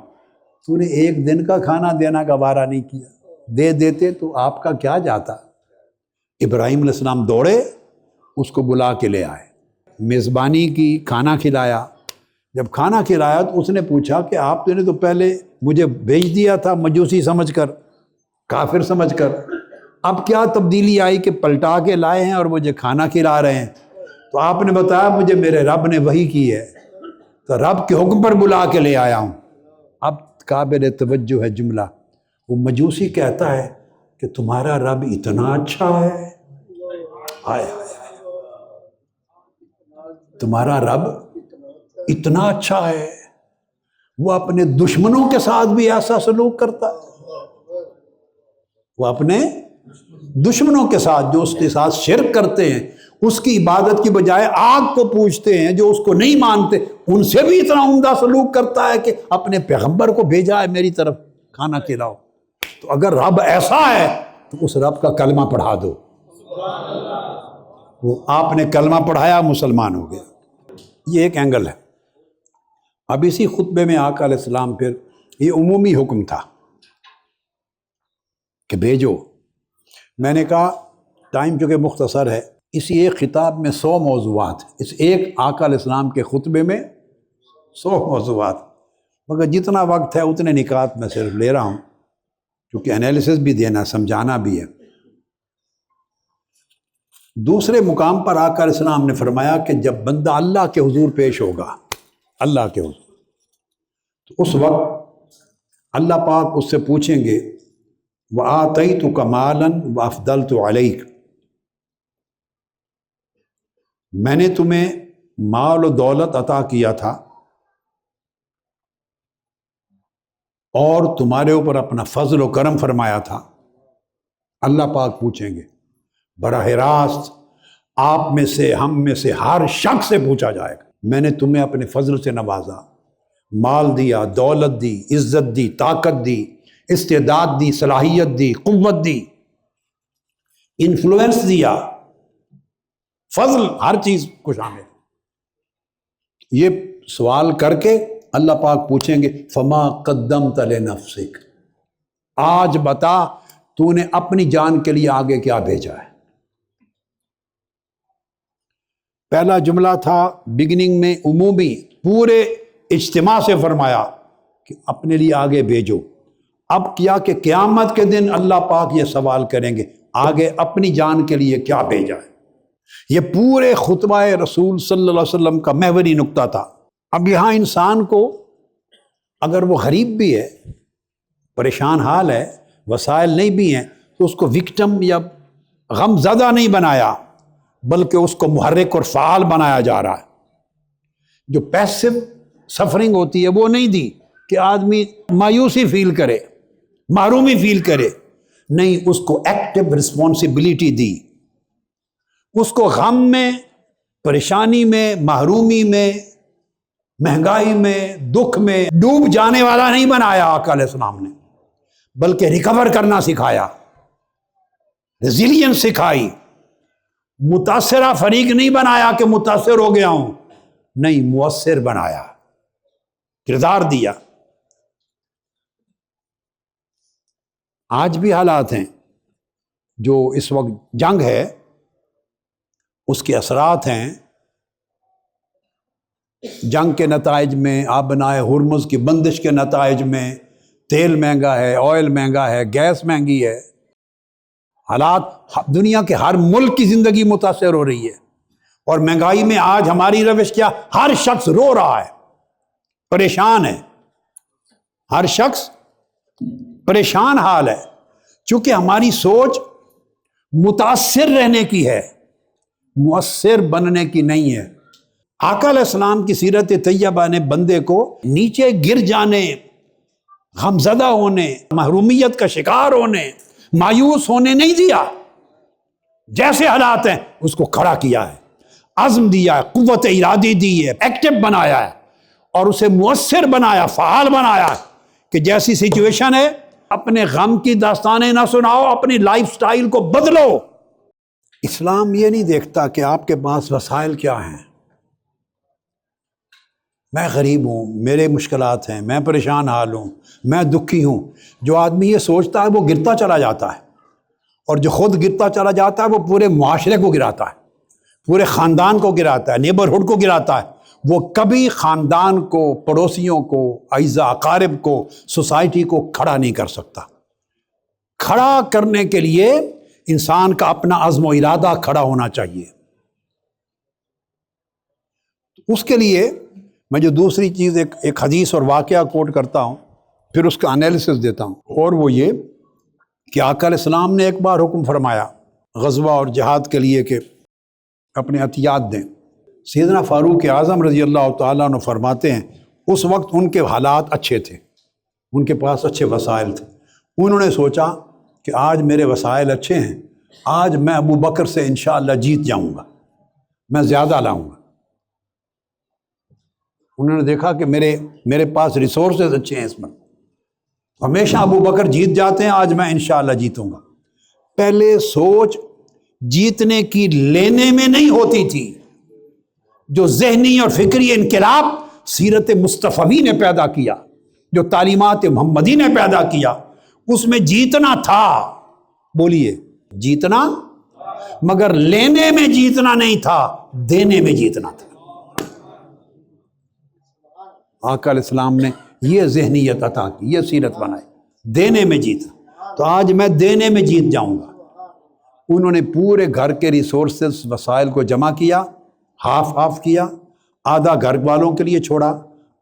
تو نے ایک دن کا کھانا دینا کا وعدہ نہیں کیا، دے دیتے تو آپ کا کیا جاتا۔ ابراہیم علیہ السلام دوڑے، اس کو بلا کے لے آئے، میزبانی کی، کھانا کھلایا۔ جب کھانا کھلایا تو اس نے پوچھا کہ آپ نے تو پہلے مجھے بھیج دیا تھا مجوسی سمجھ کر، کافر سمجھ کر، اب کیا تبدیلی آئی کہ پلٹا کے لائے ہیں اور مجھے کھانا کھلا رہے ہیں؟ تو آپ نے بتایا مجھے میرے رب نے وحی کی ہے، تو رب کے حکم پر بلا کے لے آیا ہوں۔ اب قابل توجہ ہے جملہ، وہ مجوسی کہتا ہے کہ تمہارا رب اتنا اچھا ہے، ہائے ہائے، تمہارا رب اتنا اچھا ہے، وہ اپنے دشمنوں کے ساتھ بھی ایسا سلوک کرتا ہے، وہ اپنے دشمنوں کے ساتھ جو اس کے ساتھ شرک کرتے ہیں، اس کی عبادت کی بجائے آگ کو پوجتے ہیں، جو اس کو نہیں مانتے، ان سے بھی اتنا عمدہ سلوک کرتا ہے کہ اپنے پیغمبر کو بھیجا ہے میری طرف کھانا کھلاؤ۔ تو اگر رب ایسا ہے تو اس رب کا کلمہ پڑھا دو۔ وہ آپ نے کلمہ پڑھایا، مسلمان ہو گیا۔ یہ ایک اینگل ہے۔ اب اسی خطبے میں آقا علیہ السلام پھر یہ عمومی حکم تھا کہ بھیجو۔ میں نے کہا ٹائم چونکہ مختصر ہے، اسی ایک خطاب میں 100 موضوعات، اس ایک آقا علیہ السلام کے خطبے میں 100 موضوعات، مگر جتنا وقت ہے اتنے نکات میں صرف لے رہا ہوں، کیونکہ انالیسس بھی دینا، سمجھانا بھی ہے۔ دوسرے مقام پر آقا علیہ السلام نے فرمایا کہ جب بندہ اللہ کے حضور پیش ہوگا، اللہ کے حضور، تو اس وقت اللہ پاک اس سے پوچھیں گے وَآتَيْتُكَ مَالًا وَأَفْضَلْتُ عَلَيْكَ، میں نے تمہیں مال و دولت عطا کیا تھا اور تمہارے اوپر اپنا فضل و کرم فرمایا تھا۔ اللہ پاک پوچھیں گے، براہ راست آپ میں سے، ہم میں سے ہر شخص سے پوچھا جائے گا، میں نے تمہیں اپنے فضل سے نوازا، مال دیا، دولت دی، عزت دی، طاقت دی، استعداد دی، صلاحیت دی، قوت دی، انفلوئنس دیا، فضل ہر چیز کو شامل۔ یہ سوال کر کے اللہ پاک پوچھیں گے فما قدمت لنفسک، آج بتا تو نے اپنی جان کے لیے آگے کیا بھیجا ہے۔ پہلا جملہ تھا بگننگ میں عمومی، پورے اجتماع سے فرمایا کہ اپنے لیے آگے بھیجو۔ اب کیا کہ قیامت کے دن اللہ پاک یہ سوال کریں گے آگے اپنی جان کے لیے کیا بھیجا ہے۔ یہ پورے خطبہ رسول صلی اللہ علیہ وسلم کا محوری نقطہ تھا۔ اب یہاں انسان کو اگر وہ غریب بھی ہے، پریشان حال ہے، وسائل نہیں بھی ہیں، تو اس کو وکٹم یا غم زدہ نہیں بنایا، بلکہ اس کو محرک اور فعال بنایا جا رہا ہے۔ جو پیسو سفرنگ ہوتی ہے وہ نہیں دی کہ آدمی مایوسی فیل کرے، محرومی فیل کرے، نہیں، اس کو ایکٹیو رسپانسبلٹی دی۔ اس کو غم میں، پریشانی میں، محرومی میں، مہنگائی میں، دکھ میں ڈوب جانے والا نہیں بنایا آقا علیہ السلام نے، بلکہ ریکور کرنا سکھایا، ریزیلینس سکھائی۔ متاثرہ فریق نہیں بنایا کہ متاثر ہو گیا ہوں، نہیں، مؤثر بنایا، کردار دیا۔ آج بھی حالات ہیں، جو اس وقت جنگ ہے اس کے اثرات ہیں، جنگ کے نتائج میں، آبنائے ہرمز کی بندش کے نتائج میں، تیل مہنگا ہے، آئل مہنگا ہے، گیس مہنگی ہے، حالات دنیا کے ہر ملک کی زندگی متاثر ہو رہی ہے۔ اور مہنگائی میں آج ہماری روش کیا؟ ہر شخص رو رہا ہے، پریشان ہے، ہر شخص پریشان حال ہے، چونکہ ہماری سوچ متاثر رہنے کی ہے، مؤثر بننے کی نہیں ہے۔ آقا علیہ السلام کی سیرت طیبہ نے بندے کو نیچے گر جانے، غمزدہ ہونے، محرومیت کا شکار ہونے، مایوس ہونے نہیں دیا۔ جیسے حالات ہیں اس کو کھڑا کیا ہے، عزم دیا ہے، قوت ارادی دی ہے، ایکٹیو بنایا ہے، اور اسے مؤثر بنایا، فعال بنایا ہے کہ جیسی سچویشن ہے اپنے غم کی داستانیں نہ سناؤ، اپنی لائف سٹائل کو بدلو۔ اسلام یہ نہیں دیکھتا کہ آپ کے پاس وسائل کیا ہیں۔ میں غریب ہوں، میرے مشکلات ہیں، میں پریشان حال ہوں، میں دکھی ہوں۔ جو آدمی یہ سوچتا ہے وہ گرتا چلا جاتا ہے، اور جو خود گرتا چلا جاتا ہے وہ پورے معاشرے کو گراتا ہے، پورے خاندان کو گراتا ہے، نیبرہڈ کو گراتا ہے۔ وہ کبھی خاندان کو، پڑوسیوں کو، اعزاء اقارب کو، سوسائٹی کو کھڑا نہیں کر سکتا۔ کھڑا کرنے کے لیے انسان کا اپنا عزم و ارادہ کھڑا ہونا چاہیے۔ اس کے لیے میں جو دوسری چیز ایک حدیث اور واقعہ کوٹ کرتا ہوں، پھر اس کا انالیسس دیتا ہوں، اور وہ یہ کہ آقا علیہ السلام نے ایک بار حکم فرمایا غزوہ اور جہاد کے لیے کہ اپنے عطیات دیں۔ سیدنا فاروق اعظم رضی اللہ تعالیٰ عنہ فرماتے ہیں اس وقت ان کے حالات اچھے تھے، ان کے پاس اچھے وسائل تھے۔ انہوں نے سوچا کہ آج میرے وسائل اچھے ہیں، آج میں ابو بکر سے انشاءاللہ جیت جاؤں گا، میں زیادہ لاؤں گا۔ انہوں نے دیکھا کہ میرے پاس ریسورسز اچھے ہیں، اس میں ہمیشہ ابو بکر جیت جاتے ہیں، آج میں انشاءاللہ جیتوں گا۔ پہلے سوچ جیتنے کی لینے میں نہیں ہوتی تھی، جو ذہنی اور فکری انقلاب سیرت مصطفی نے پیدا کیا، جو تعلیمات محمدی نے پیدا کیا، اس میں جیتنا تھا۔ بولیے، جیتنا، مگر لینے میں جیتنا نہیں تھا، دینے میں جیتنا تھا۔ آقا علیہ السلام نے یہ ذہنیت عطا کی، یہ سیرت بنائی، دینے میں جیتا۔ تو آج میں دینے میں جیت جاؤں گا۔ انہوں نے پورے گھر کے ریسورسز، وسائل کو جمع کیا، ہاف کیا، آدھا گھر والوں کے لیے چھوڑا،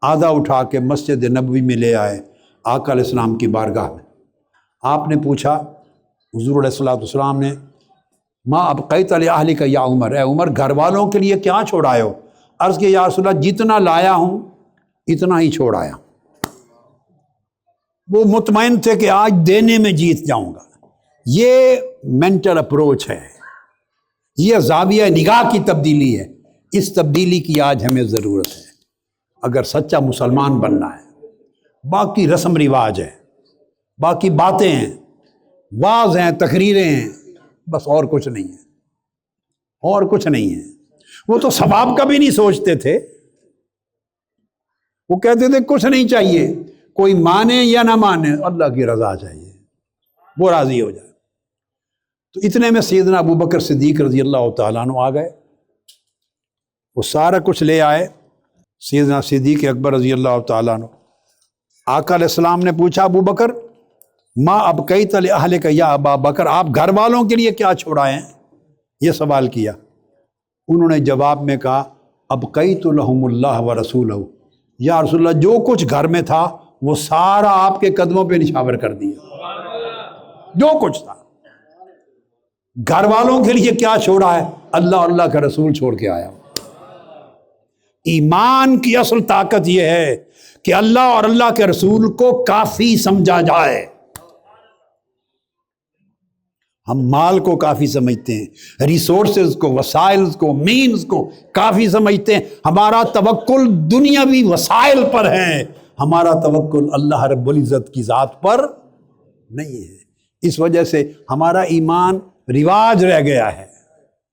آدھا اٹھا کے مسجد نبوی میں لے آئے آقا علیہ السلام کی بارگاہ میں۔ آپ نے پوچھا حضور علیہ السلام نے، ما ابقیت لأہلک یا عمر، اے عمر گھر والوں کے لیے کیا چھوڑائے ہو؟ عرض کہ یا رسول اللہ جتنا لایا ہوں اتنا ہی چھوڑ آیا۔ وہ مطمئن تھے کہ آج دینے میں جیت جاؤں گا۔ یہ مینٹل اپروچ ہے، یہ زاویہ نگاہ کی تبدیلی ہے۔ اس تبدیلی کی آج ہمیں ضرورت ہے اگر سچا مسلمان بننا ہے۔ باقی رسم رواج ہے، باقی باتیں ہیں، واعظ ہیں، تقریریں ہیں، بس اور کچھ نہیں ہے، اور کچھ نہیں ہے۔ وہ تو ثواب کا بھی نہیں سوچتے تھے، وہ کہتے تھے کچھ نہیں چاہیے، کوئی مانے یا نہ مانے، اللہ کی رضا چاہیے، وہ راضی ہو جائے۔ تو اتنے میں سیدنا ابو بکر صدیق رضی اللہ تعالیٰ عنہ آ گئے، وہ سارا کچھ لے آئے۔ سیدنا صدیق اکبر رضی اللہ تعالیٰ عنہ، آقا علیہ السلام نے پوچھا ابو بکر ما ابقیت لأہلک یا ابا بکر، آپ گھر والوں کے لیے کیا چھوڑائے ہیں؟ یہ سوال کیا۔ انہوں نے جواب میں کہا ابقیت لہم اللہ و رسولہ، یا رسول اللہ جو کچھ گھر میں تھا وہ سارا آپ کے قدموں پہ نچھاور کر دیا، جو کچھ تھا۔ گھر والوں کے لیے کیا چھوڑا ہے؟ اللہ اور اللہ کا رسول چھوڑ کے آیا۔ ایمان کی اصل طاقت یہ ہے کہ اللہ اور اللہ کے رسول کو کافی سمجھا جائے۔ ہم مال کو کافی سمجھتے ہیں، ریسورسز کو، وسائل کو، مینز کو کافی سمجھتے ہیں۔ ہمارا توکل دنیاوی وسائل پر ہے، ہمارا توکل اللہ رب العزت کی ذات پر نہیں ہے۔ اس وجہ سے ہمارا ایمان رواج رہ گیا ہے،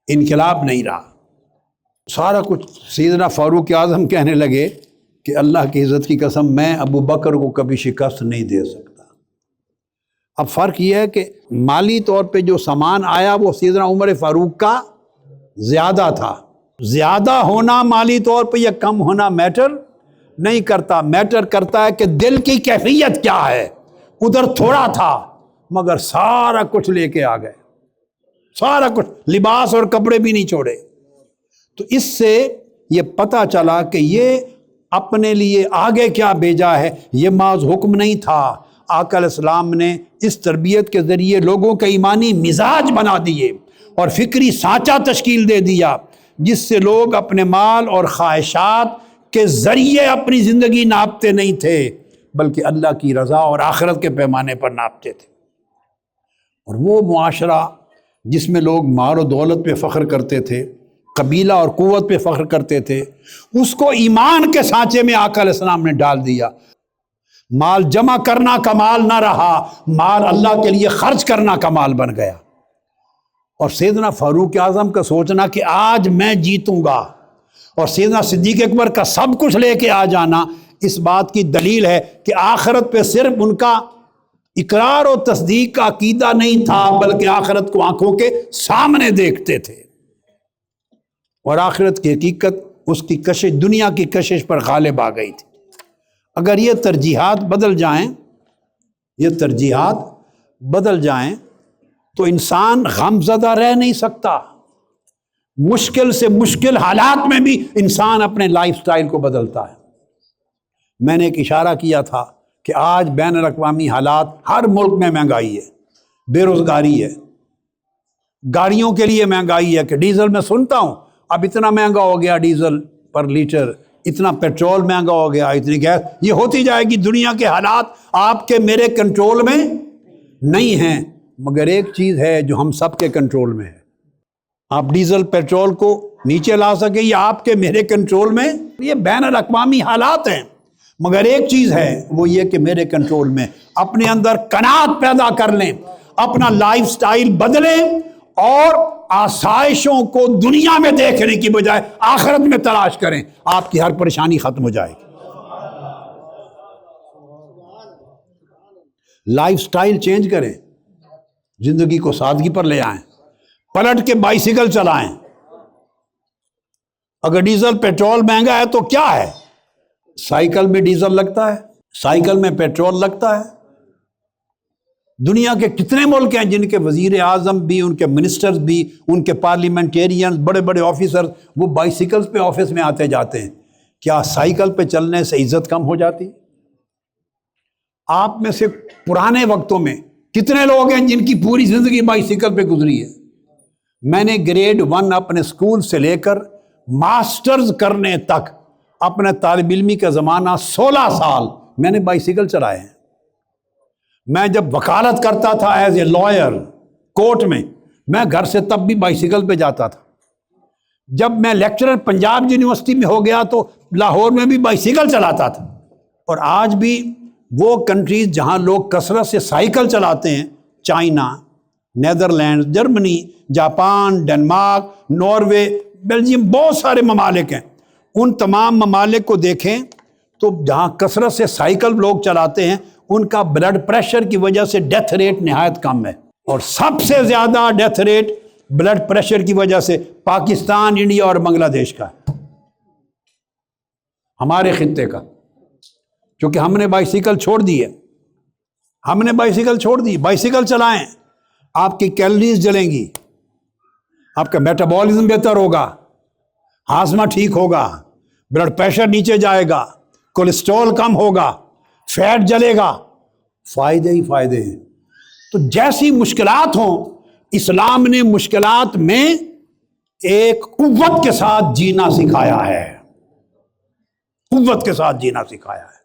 انقلاب نہیں رہا۔ سارا کچھ سیدنا فاروق اعظم کہنے لگے کہ اللہ کی عزت کی قسم میں ابو بکر کو کبھی شکست نہیں دے سکتا۔ اب فرق یہ ہے کہ مالی طور پہ جو سامان آیا وہ سیدنا عمر فاروق کا زیادہ تھا۔ زیادہ ہونا مالی طور پہ یا کم ہونا میٹر نہیں کرتا، میٹر کرتا ہے کہ دل کی کیفیت کیا ہے۔ ادھر تھوڑا تھا مگر سارا کچھ لے کے آ گئے، سارا کچھ، لباس اور کپڑے بھی نہیں چھوڑے۔ تو اس سے یہ پتہ چلا کہ یہ اپنے لیے آگے کیا بھیجا ہے، یہ محض حکم نہیں تھا۔ آقا علیہ السلام نے اس تربیت کے ذریعے لوگوں کے ایمانی مزاج بنا دیے اور فکری سانچہ تشکیل دے دیا، جس سے لوگ اپنے مال اور خواہشات کے ذریعے اپنی زندگی ناپتے نہیں تھے بلکہ اللہ کی رضا اور آخرت کے پیمانے پر ناپتے تھے۔ اور وہ معاشرہ جس میں لوگ مال و دولت پہ فخر کرتے تھے، قبیلہ اور قوت پہ فخر کرتے تھے، اس کو ایمان کے سانچے میں آقا علیہ السلام نے ڈال دیا۔ مال جمع کرنا کمال نہ رہا، مال اللہ کے لیے خرچ کرنا کمال بن گیا۔ اور سیدنا فاروق اعظم کا سوچنا کہ آج میں جیتوں گا، اور سیدنا صدیق اکبر کا سب کچھ لے کے آ جانا، اس بات کی دلیل ہے کہ آخرت پہ صرف ان کا اقرار و تصدیق کا عقیدہ نہیں تھا بلکہ آخرت کو آنکھوں کے سامنے دیکھتے تھے، اور آخرت کی حقیقت، اس کی کشش، دنیا کی کشش پر غالب آ گئی تھی۔ اگر یہ ترجیحات بدل جائیں، یہ ترجیحات بدل جائیں تو انسان غم زدہ رہ نہیں سکتا۔ مشکل سے مشکل حالات میں بھی انسان اپنے لائف سٹائل کو بدلتا ہے۔ میں نے ایک اشارہ کیا تھا کہ آج بین الاقوامی حالات، ہر ملک میں مہنگائی ہے، بے روزگاری ہے، گاڑیوں کے لیے مہنگائی ہے کہ ڈیزل میں سنتا ہوں اب اتنا مہنگا ہو گیا ڈیزل پر لیٹر، اتنا پیٹرول مہنگا ہو گیا، اتنی گیس، یہ ہوتی جائے گی۔ دنیا کے حالات آپ کے میرے کنٹرول میں نہیں ہیں، مگر ایک چیز ہے جو ہم سب کے کنٹرول میں ہے۔ آپ ڈیزل پیٹرول کو نیچے لا سکیں، یہ آپ کے میرے کنٹرول میں، یہ بین الاقوامی حالات ہیں، مگر ایک چیز ہے وہ یہ کہ میرے کنٹرول میں۔ اپنے اندر قناعت پیدا کر لیں، اپنا لائف سٹائل بدلیں، اور آسائشوں کو دنیا میں دیکھنے کی بجائے آخرت میں تلاش کریں، آپ کی ہر پریشانی ختم ہو جائے گی۔ لائف سٹائل چینج کریں، زندگی کو سادگی پر لے آئیں، پلٹ کے بائیسیکل چلائیں۔ اگر ڈیزل پیٹرول مہنگا ہے تو کیا ہے، سائیکل میں ڈیزل لگتا ہے، سائیکل میں پیٹرول لگتا ہے۔ دنیا کے کتنے ملک ہیں جن کے وزیر اعظم بھی، ان کے منسٹرز بھی، ان کے پارلیمنٹیرین، بڑے بڑے آفیسر، وہ بائیسیکلز پہ آفس میں آتے جاتے ہیں۔ کیا سائیکل پہ چلنے سے عزت کم ہو جاتی؟ آپ میں سے پرانے وقتوں میں کتنے لوگ ہیں جن کی پوری زندگی بائیسیکل پہ گزری ہے؟ میں نے گریڈ 1 اپنے سکول سے لے کر ماسٹرز کرنے تک اپنے طالب علمی کا زمانہ 16 سال میں نے بائیسیکل چلائے ہیں۔ میں جب وکالت کرتا تھا ایز اے لائر کورٹ میں گھر سے تب بھی بائیسیکل پہ جاتا تھا۔ جب میں لیکچرر پنجاب یونیورسٹی میں ہو گیا تو لاہور میں بھی بائیسیکل چلاتا تھا۔ اور آج بھی وہ کنٹریز جہاں لوگ کثرت سے سائیکل چلاتے ہیں، China, Netherland, Germany, Japan, Denmark, Norway, Belgium, بہت سارے ممالک ہیں۔ ان تمام ممالک کو دیکھیں تو جہاں کثرت سے سائیکل لوگ چلاتے ہیں، ان کا بلڈ پریشر کی وجہ سے ڈیتھ ریٹ نہایت کم ہے، اور سب سے زیادہ ڈیتھ ریٹ بلڈ پریشر کی وجہ سے پاکستان، انڈیا اور بنگلہ دیش کا ہے، ہمارے خطے کا، کیونکہ ہم نے بائیسیکل چھوڑ دی ہے۔ ہم نے بائسیکل چھوڑ دی، بائسیکل چلائیں، آپ کی کیلریز جلیں گی، آپ کا میٹابولزم بہتر ہوگا، ہاضمہ ٹھیک ہوگا، بلڈ پریشر نیچے جائے گا، کولیسٹرول کم ہوگا، فیٹ جلے گا، فائدے ہی فائدے ہیں۔ تو جیسی مشکلات ہوں، اسلام نے مشکلات میں ایک قوت کے ساتھ جینا سکھایا ہے، قوت کے ساتھ جینا سکھایا ہے۔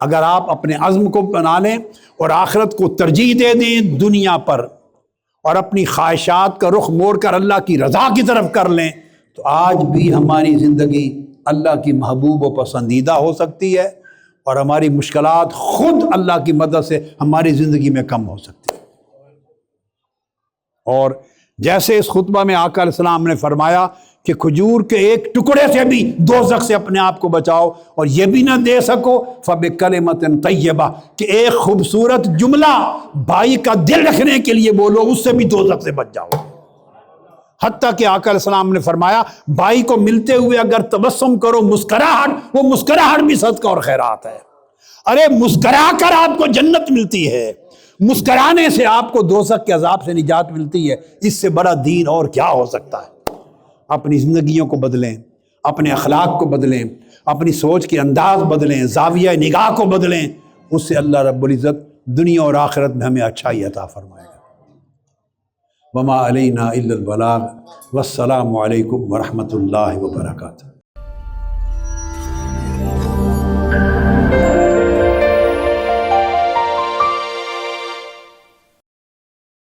اگر آپ اپنے عزم کو بنا لیں اور آخرت کو ترجیح دے دیں دنیا پر، اور اپنی خواہشات کا رخ موڑ کر اللہ کی رضا کی طرف کر لیں، تو آج بھی ہماری زندگی اللہ کی محبوب و پسندیدہ ہو سکتی ہے، اور ہماری مشکلات خود اللہ کی مدد سے ہماری زندگی میں کم ہو سکتی ہے۔ اور جیسے اس خطبہ میں آقا علیہ السلام نے فرمایا کہ کھجور کے ایک ٹکڑے سے بھی دوزخ سے اپنے آپ کو بچاؤ، اور یہ بھی نہ دے سکو فَبِكَلِمَةٍ طَيِّبَةٍ، کہ ایک خوبصورت جملہ بھائی کا دل رکھنے کے لیے بولو، اس سے بھی دوزخ سے بچ جاؤ۔ حتیٰ کہ آقا علیہ السلام نے فرمایا بھائی کو ملتے ہوئے اگر تبسم کرو، مسکراہٹ، وہ مسکراہٹ بھی صدقہ اور خیرات ہے۔ ارے مسکرا کر آپ کو جنت ملتی ہے، مسکرانے سے آپ کو دوزخ کے عذاب سے نجات ملتی ہے، اس سے بڑا دین اور کیا ہو سکتا ہے؟ اپنی زندگیوں کو بدلیں، اپنے اخلاق کو بدلیں، اپنی سوچ کے انداز بدلیں، زاویہ نگاہ کو بدلیں، اس سے اللہ رب العزت دنیا اور آخرت میں ہمیں اچھائی عطا فرمائے گا۔ وما علینا الا البلاغ، والسلام علیکم ورحمۃ اللہ وبرکاتہ۔